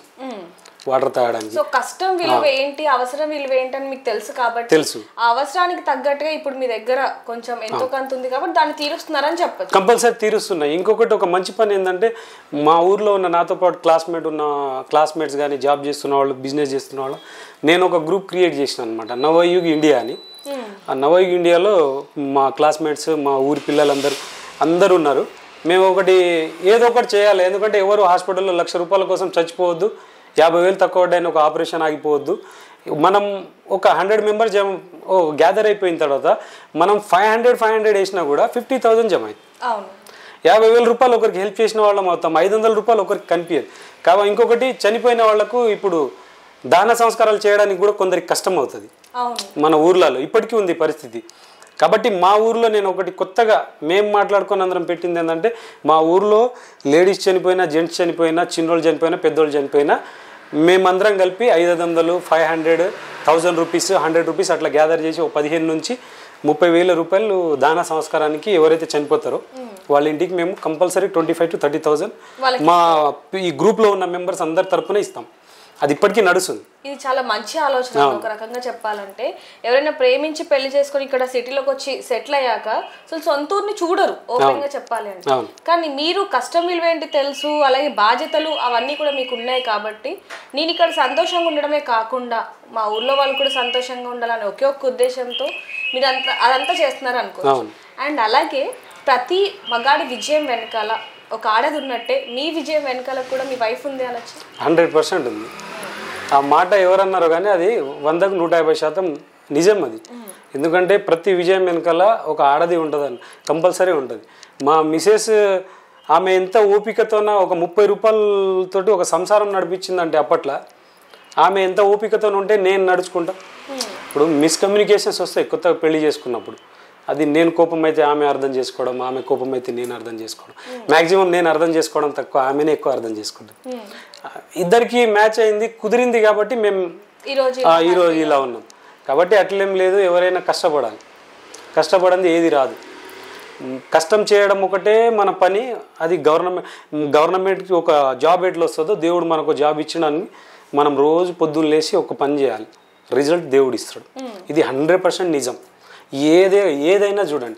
[SPEAKER 2] వాటర్ తాగడానికి.
[SPEAKER 1] సో కష్టం విలువ ఏంటి, అవసరం విలువ ఏంటి అని మీకు తెలుసు కాబట్టి
[SPEAKER 2] తెలుసు.
[SPEAKER 1] ఆ అవసరానికి తగ్గట్టుగా ఇప్పుడు మీ దగ్గర కొంచెం ఎంతో కొంత ఉంది కాబట్టి దాన్ని తీరుస్తున్నారని చెప్పచ్చు.
[SPEAKER 2] కంపల్సరీ తీరుస్తున్నాయి. ఇంకొకటి ఒక మంచి పని ఏంటంటే మా ఊర్లో ఉన్న నాతో పాటు క్లాస్మేట్స్ కానీ జాబ్ చేస్తున్న వాళ్ళు, బిజినెస్ చేస్తున్న వాళ్ళు, నేను ఒక గ్రూప్ క్రియేట్ చేసిన అనమాట, నవయుగ్ ఇండియా అని. ఆ నవయుగ్ ఇండియాలో మా క్లాస్మేట్స్, మా ఊరి పిల్లలందరూ ఉన్నారు. మేము ఏదో ఒకటి చేయాలి. ఎందుకంటే ఎవరు హాస్పిటల్లో 1,00,000 రూపాయల కోసం చచ్చిపోవద్దు, 50,000 తక్కువ పడ్డాయని ఒక ఆపరేషన్ ఆగిపోవద్దు. మనం ఒక 100 మెంబర్స్ గ్యాదర్ అయిపోయిన తర్వాత మనం 500 వేసినా కూడా 50,000 జమ అవుతుంది. 50,000 రూపాయలు ఒకరికి హెల్ప్ చేసిన వాళ్ళం అవుతాం, 500 రూపాయలు ఒకరికి కనిపించదు. కాబట్టి ఇంకొకటి చనిపోయిన వాళ్లకు ఇప్పుడు దాన సంస్కారాలు చేయడానికి కూడా కొందరికి కష్టం అవుతుంది. మన ఊర్లలో ఇప్పటికీ ఉంది పరిస్థితి. కాబట్టి మా ఊర్లో నేను ఒకటి కొత్తగా మేము మాట్లాడుకొని అందరం పెట్టింది ఏంటంటే, మా ఊర్లో లేడీస్ చనిపోయినా, జెంట్స్ చనిపోయినా, చిన్నోళ్ళు చనిపోయినా, పెద్దోళ్ళు చనిపోయినా మేమందరం కలిపి 500, 500, 1,000 రూపీస్, 100 రూపీస్ అట్లా గ్యాదర్ చేసి 15,000 నుంచి 30,000 రూపాయలు దాన సంస్కారానికి ఎవరైతే చనిపోతారో వాళ్ళ ఇంటికి మేము కంపల్సరీ 25,000 to 30,000 మా ఈ గ్రూప్లో ఉన్న మెంబర్స్ అందరి తరపున ఇస్తాం. అది ఇప్పటికీ నడుస్తుంది.
[SPEAKER 1] ఇది చాలా మంచి ఆలోచన. ఒక రకంగా చెప్పాలంటే ఎవరైనా ప్రేమించి పెళ్లి చేసుకొని ఇక్కడ సిటీలోకి వచ్చి సెటిల్ అయ్యాక అసలు సొంత ఊరిని చూడరు, ఓపెన్ గా చెప్పాలి అంటే. కానీ మీరు కష్టం విలువ ఏంటి తెలుసు, అలాగే బాధ్యతలు అవన్నీ కూడా మీకు ఉన్నాయి కాబట్టి నేను ఇక్కడ సంతోషంగా ఉండడమే కాకుండా మా ఊర్లో వాళ్ళు కూడా సంతోషంగా ఉండాలని ఒకే ఒక్క ఉద్దేశంతో మీరు అదంతా చేస్తున్నారు అనుకోవచ్చు. అండ్ అలాగే ప్రతి మగాడి విజయం వెనకాల ఒక ఆడది ఉన్నట్టే మీ విజయం వెనకాల కూడా మీ వైఫ్ ఉంది అనొచ్చు.
[SPEAKER 2] 100% ఉంది. ఆ మాట ఎవరన్నారో కానీ అది 100కు 150% నిజం అది. ఎందుకంటే ప్రతి విజయం వెనకాల ఒక ఆడది ఉంటుందని కంపల్సరీ ఉంటుంది. మా మిసెస్ ఆమె ఎంత ఓపికతోన ఒక 30 రూపాయలతోటి ఒక సంసారం నడిపించిందంటే అప్పట్లో ఆమె ఎంత ఓపికతో ఉంటే నేను నడుచుకుంటా. ఇప్పుడు మిస్కమ్యూనికేషన్స్ వస్తాయి కొత్తగా పెళ్లి చేసుకున్నప్పుడు. అది నేను కోపం అయితే ఆమె అర్థం చేసుకోవడం, ఆమె కోపం అయితే నేను అర్థం చేసుకోవడం. మ్యాక్సిమం నేను అర్థం చేసుకోవడం తక్కువ, ఆమెనే ఎక్కువ అర్థం చేసుకుంటాం. ఇద్దరికి మ్యాచ్ అయింది, కుదిరింది కాబట్టి మేము ఈరోజు ఇలా ఉన్నాం. కాబట్టి అట్లేం లేదు, ఎవరైనా కష్టపడంది ఏది రాదు. కష్టం చేయడం ఒకటే మన పని. అది గవర్నమెంట్కి ఒక జాబ్ ఎట్లా వస్తుందో దేవుడు మనకు జాబ్ ఇచ్చినని మనం రోజు పొద్దున్న లేచి ఒక పని చేయాలి, రిజల్ట్ దేవుడు ఇస్తాడు. ఇది 100% నిజం. ఏదైనా చూడండి,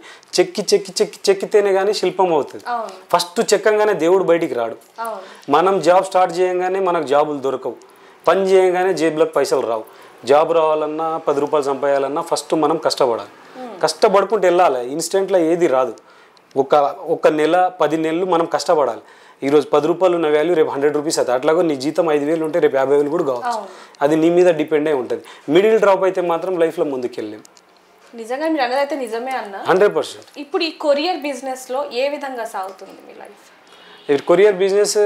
[SPEAKER 2] చెక్కితేనే కానీ శిల్పం అవుతుంది. ఫస్ట్ చెక్కంగానే దేవుడు బయటికి రాడు. మనం జాబ్ స్టార్ట్ చేయంగానే మనకు జాబులు దొరకవు, పని చేయంగానే జేబులకు పైసలు రావు. జాబ్ రావాలన్నా 10 రూపాయలు సంపాదాలన్నా ఫస్ట్ మనం కష్టపడాలి. కష్టపడుకుంటూ వెళ్ళాలి. ఇన్స్టెంట్లో ఏది రాదు. ఒక నెల 10 నెలలు మనం కష్టపడాలి. ఈరోజు 10 రూపాయలు ఉన్న వాల్యూ రేపు 100 రూపీస్ అవుతుంది. అట్లాగో నీ జీతం 5,000 ఉంటే రేపు 50,000 కూడా కావచ్చు. అది నీ మీద డిపెండ్ అయి ఉంటుంది. మిడిల్ డ్రాప్ అయితే మాత్రం లైఫ్లో ముందుకు వెళ్ళలేం.
[SPEAKER 1] నిజంగా మీరు అన్నదైతే నిజమే అన్న.
[SPEAKER 2] 100%.
[SPEAKER 1] ఇప్పుడు ఈ కొరియర్ బిజినెస్ లో ఏ విధంగా సాగుతుంది మీ లైఫ్?
[SPEAKER 2] కొరియర్ బిజినెస్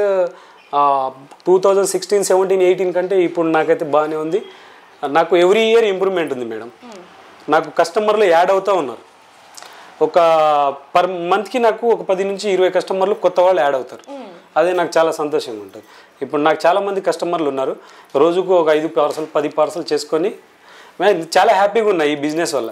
[SPEAKER 2] 2016, 17, 18 కంటే ఇప్పుడు నాకైతే బాగానే ఉంది. నాకు ఎవ్రీ ఇయర్ ఇంప్రూవ్మెంట్ ఉంది మేడం. నాకు కస్టమర్లు యాడ్ అవుతూ ఉన్నారు. ఒక పర్ మంత్కి నాకు ఒక 10 నుంచి 20 కస్టమర్లు కొత్త వాళ్ళు యాడ్ అవుతారు. అదే నాకు చాలా సంతోషంగా ఉంటుంది. ఇప్పుడు నాకు చాలామంది కస్టమర్లు ఉన్నారు. రోజుకు ఒక 5 పార్సల్ 10 పార్సల్ చేసుకొని చాలా హ్యాపీగా ఉన్నాయి ఈ బిజినెస్ వల్ల.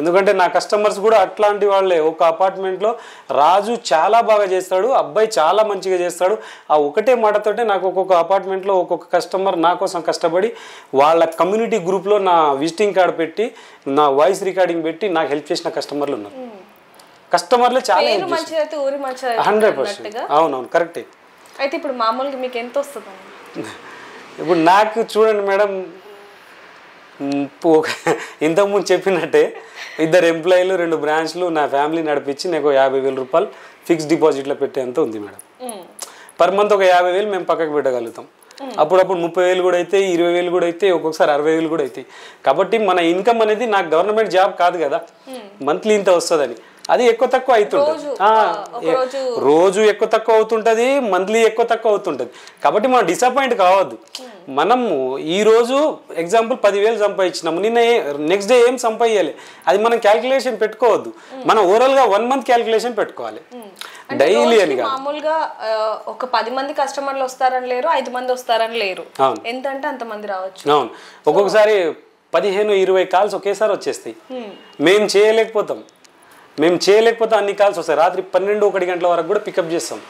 [SPEAKER 2] ఎందుకంటే నా కస్టమర్స్ కూడా అట్లాంటి వాళ్ళే. ఒక అపార్ట్మెంట్లో రాజు చాలా బాగా చేస్తాడు, అబ్బాయి చాలా మంచిగా చేస్తాడు. ఆ ఒకటే మాటతోటే నాకు ఒక్కొక్క అపార్ట్మెంట్లో ఒక్కొక్క కస్టమర్ నా కోసం కష్టపడి వాళ్ళ కమ్యూనిటీ గ్రూప్లో నా విజిటింగ్ కార్డ్ పెట్టి, నా వాయిస్ రికార్డింగ్ పెట్టి నాకు హెల్ప్ చేసిన కస్టమర్లు ఉన్నారు. కస్టమర్లు చాలా
[SPEAKER 1] 100%.
[SPEAKER 2] అవునవును కరెక్టే.
[SPEAKER 1] అయితే ఇప్పుడు మామూలుగా మీకు ఎంత వస్తుంది?
[SPEAKER 2] ఇప్పుడు నాకు చూడండి మేడం, ఇంతకుముందు చెప్పినట్టే 2 ఎంప్లాయీలు 2 బ్రాంచ్లు నా ఫ్యామిలీ నడిపించి నాకు 50,000 రూపాయలు ఫిక్స్డ్ డిపాజిట్లో పెట్టేంత ఉంది మేడం. పర్ మంత్ ఒక 50,000 మేము పక్కకు పెట్టగలుగుతాం. అప్పుడప్పుడు 30,000 కూడా అయితే, 20,000 కూడా అయితే, ఒక్కొక్కసారి 60,000 కూడా అవుతాయి. కాబట్టి మన ఇన్కమ్ అనేది నాకు గవర్నమెంట్ జాబ్ కాదు కదా, మంత్లీ ఇంత వస్తుందని అది ఎక్కువ తక్కువ అవుతుంటుంది. రోజు ఎక్కువ తక్కువ అవుతుంటుంది, మంత్లీ ఎక్కువ తక్కువ అవుతుంటుంది. కాబట్టి మనం డిసప్పాయింట్ కావద్దు. మనము ఈరోజు ఎగ్జాంపుల్ 10,000 సంపాదించినాము, నిన్న నెక్స్ట్ డే ఏం సంపాదించాలి అది మనం క్యాల్కులేషన్ పెట్టుకోవద్దు. మనం ఓవరాల్గా 1 మంత్ క్యాల్కులేషన్ పెట్టుకోవాలి, డైలీ అని.
[SPEAKER 1] మామూలుగా ఒక 10 మంది కస్టమర్లు వస్తారని లేరు, 5 మంది వస్తారని లేరు, ఎంతంటే అంతమంది రావచ్చు.
[SPEAKER 2] అవును, ఒక్కొక్కసారి 15-20 కాల్స్ ఒకేసారి వచ్చేస్తాయి. మేము చేయలేకపోతాం అన్ని కాల్స్ వస్తాయి. రాత్రి 12-1 గంటల వరకు కూడా పికప్ చేస్తాం.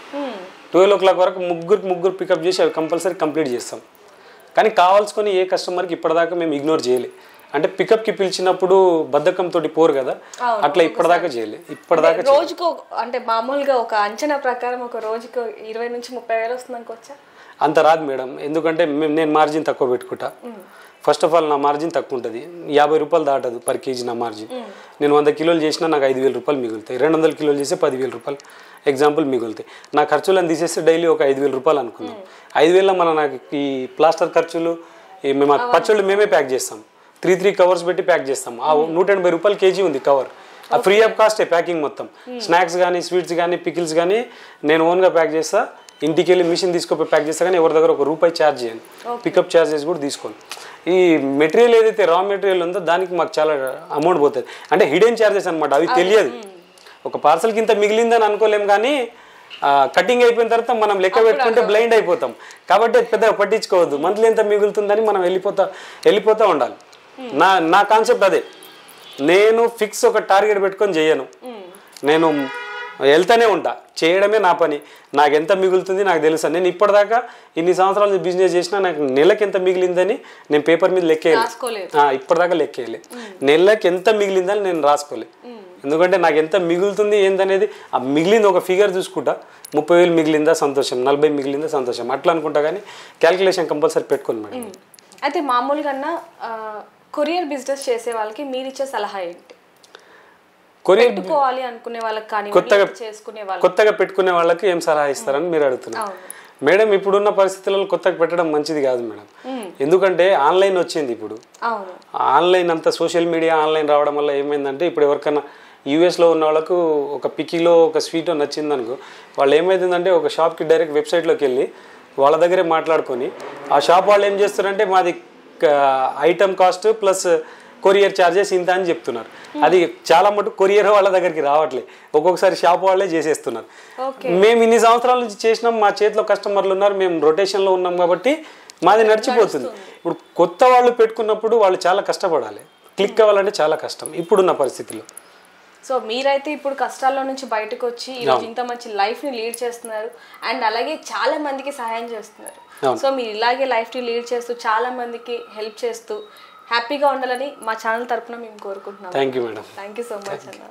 [SPEAKER 2] 12 o'clock వరకు ముగ్గురు పికప్ చేసి అవి కంపల్సరీ కంప్లీట్ చేస్తాం. కానీ కావాల్సుకొని ఏ కస్టమర్కి ఇప్పటిదాకా మేము ఇగ్నోర్ చేయలే. అంటే పికప్కి పిలిచినప్పుడు బద్ధకంతో పోరు కదా, అట్లా ఇప్పటిదాకా చేయలే.
[SPEAKER 1] రోజుకు అంటే మామూలుగా ఒక అంచనా ప్రకారం ఒక రోజుకు 20,000-30,000 వస్తుంది అనుకోవచ్చా?
[SPEAKER 2] అంత రాదు మేడం, ఎందుకంటే నేను మార్జిన్ తక్కువ పెట్టుకుంటా. ఫస్ట్ ఆఫ్ ఆల్ నా మార్జిన్ తక్కువ ఉంటుంది, 50 రూపాయలు దాటదు పర్ కేజీ నా మార్జిన్. నేను 100 కిలోలు చేసినా నాకు 5,000 రూపాయలు మిగులుతాయి. 200 కిలోలు చేస్తే 10,000 రూపాయలు ఎగ్జాంపుల్ మిగులుతాయి. నా ఖర్చులను తీసేస్తే డైలీ ఒక 5,000 రూపాయలు అనుకుందాం. 5,000లో నాకు ఈ ప్లాస్టర్ ఖర్చులు, మేము పచ్చళ్ళు మేమే ప్యాక్ చేస్తాం. 3 కవర్స్ పెట్టి ప్యాక్ చేస్తాం. ఆ 180 రూపాయలు కేజీ ఉంది కవర్, ఆ ఫ్రీ ఆఫ్ కాస్టే ప్యాకింగ్ మొత్తం. స్నాక్స్ కానీ, స్వీట్స్ కానీ, పికిల్స్ కానీ నేను ఓన్గా ప్యాక్ చేస్తా. ఇంటికి వెళ్ళి మిషన్ తీసుకొని ప్యాక్ చేస్తా. కానీ ఎవరి దగ్గర ₹1 ఛార్జ్ చేయండి, పికప్ ఛార్జెస్ కూడా తీసుకోండి. ఈ మెటీరియల్ ఏదైతే రా మెటీరియల్ ఉందో దానికి మాకు చాలా అమౌంట్ పోతుంది. అంటే హిడెన్ ఛార్జెస్ అనమాట, అవి తెలియదు. ఒక పార్సల్కి ఇంత మిగిలిందని అనుకోలేం, కానీ కటింగ్ అయిపోయిన తర్వాత మనం లెక్క పెట్టుకుంటే బ్లైండ్ అయిపోతాం. కాబట్టి పెద్దగా పట్టించుకోవద్దు, మంత్లీ ఎంత మిగులుతుందని మనం వెళ్ళిపోతూ ఉండాలి. నా కాన్సెప్ట్ అదే. నేను ఫిక్స్ ఒక టార్గెట్ పెట్టుకొని చేయను, నేను వెళ్తూనే ఉంటా. చేయడమే నా పని. నాకు ఎంత మిగులుతుంది నాకు తెలుసు. నేను ఇప్పటిదాకా ఇన్ని సంవత్సరాలు బిజినెస్ చేసినా నాకు నెలకి ఎంత మిగిలిందని నేను పేపర్ మీద లెక్కేయాలి. ఇప్పటిదాకా లెక్కేయాలి. నెలకి ఎంత మిగిలిందని నేను రాసుకోలే. ఎందుకంటే నాకు ఎంత మిగులుతుంది ఏందనేది, ఆ మిగిలింది ఒక ఫిగర్ చూసుకుంటా. 30,000 మిగిలిందా సంతోషం, 40 మిగిలిందా సంతోషం, అట్లా అనుకుంటా. కానీ క్యాల్కులేషన్ కంపల్సరీ పెట్టుకోండి మేడం.
[SPEAKER 1] అయితే మామూలుగా కొరియర్ బిజినెస్ చేసే వాళ్ళకి మీరు ఇచ్చే సలహా ఏంటి? పెట్టుకోవాలి అనుకునే వాళ్ళకి కానీ
[SPEAKER 2] కొత్తగా పెట్టుకునే వాళ్ళకి ఏం సలహా ఇస్తారని మీరు అడుగుతున్నారు మేడం. ఇప్పుడున్న పరిస్థితులలో కొత్తగా పెట్టడం మంచిది కాదు మేడం. ఎందుకంటే ఆన్లైన్ వచ్చింది. ఇప్పుడు ఆన్లైన్ అంతా సోషల్ మీడియా ఆన్లైన్ రావడం వల్ల ఏమైందంటే, ఇప్పుడు ఎవరికైనా యూఎస్లో ఉన్న వాళ్ళకు ఒక పికిలో ఒక స్వీట్ నచ్చింది అనుకో, వాళ్ళు ఏమైందంటే ఒక షాప్కి డైరెక్ట్ వెబ్సైట్లోకి వెళ్ళి వాళ్ళ దగ్గరే మాట్లాడుకొని, ఆ షాప్ వాళ్ళు ఏం చేస్తారంటే మాది item cost plus courier charges ఇంత అని చెప్తున్నారు. అది చాలా మటుకు కొరియర్ వాళ్ళ దగ్గరికి రావట్లేదు, ఒక్కొక్కసారి షాప్ వాళ్ళే చేసేస్తున్నారు. మేము ఇన్ని సంవత్సరాల నుంచి చేసినాం, మా చేతిలో కస్టమర్లు ఉన్నారు, మేము రొటేషన్లో ఉన్నాం కాబట్టి మాది నడిచిపోతుంది. ఇప్పుడు కొత్త వాళ్ళు పెట్టుకున్నప్పుడు వాళ్ళు చాలా కష్టపడాలి, క్లిక్ అవ్వాలంటే చాలా కష్టం ఇప్పుడున్న పరిస్థితిలో.
[SPEAKER 1] సో మీరైతే ఇప్పుడు కష్టాల్లో నుంచి బయటకు వచ్చి ఈరోజు ఇంత మంచి లైఫ్ని లీడ్ చేస్తున్నారు, అండ్ అలాగే చాలా మందికి సహాయం చేస్తున్నారు. సో మీరు ఇలాగే లైఫ్ని లీడ్ చేస్తూ చాలా మందికి హెల్ప్ చేస్తూ హ్యాపీగా ఉండాలని మా ఛానల్ తరపున మేము కోరుకుంటున్నాం.
[SPEAKER 2] Thank you madam.
[SPEAKER 1] Thank you so much అన్న.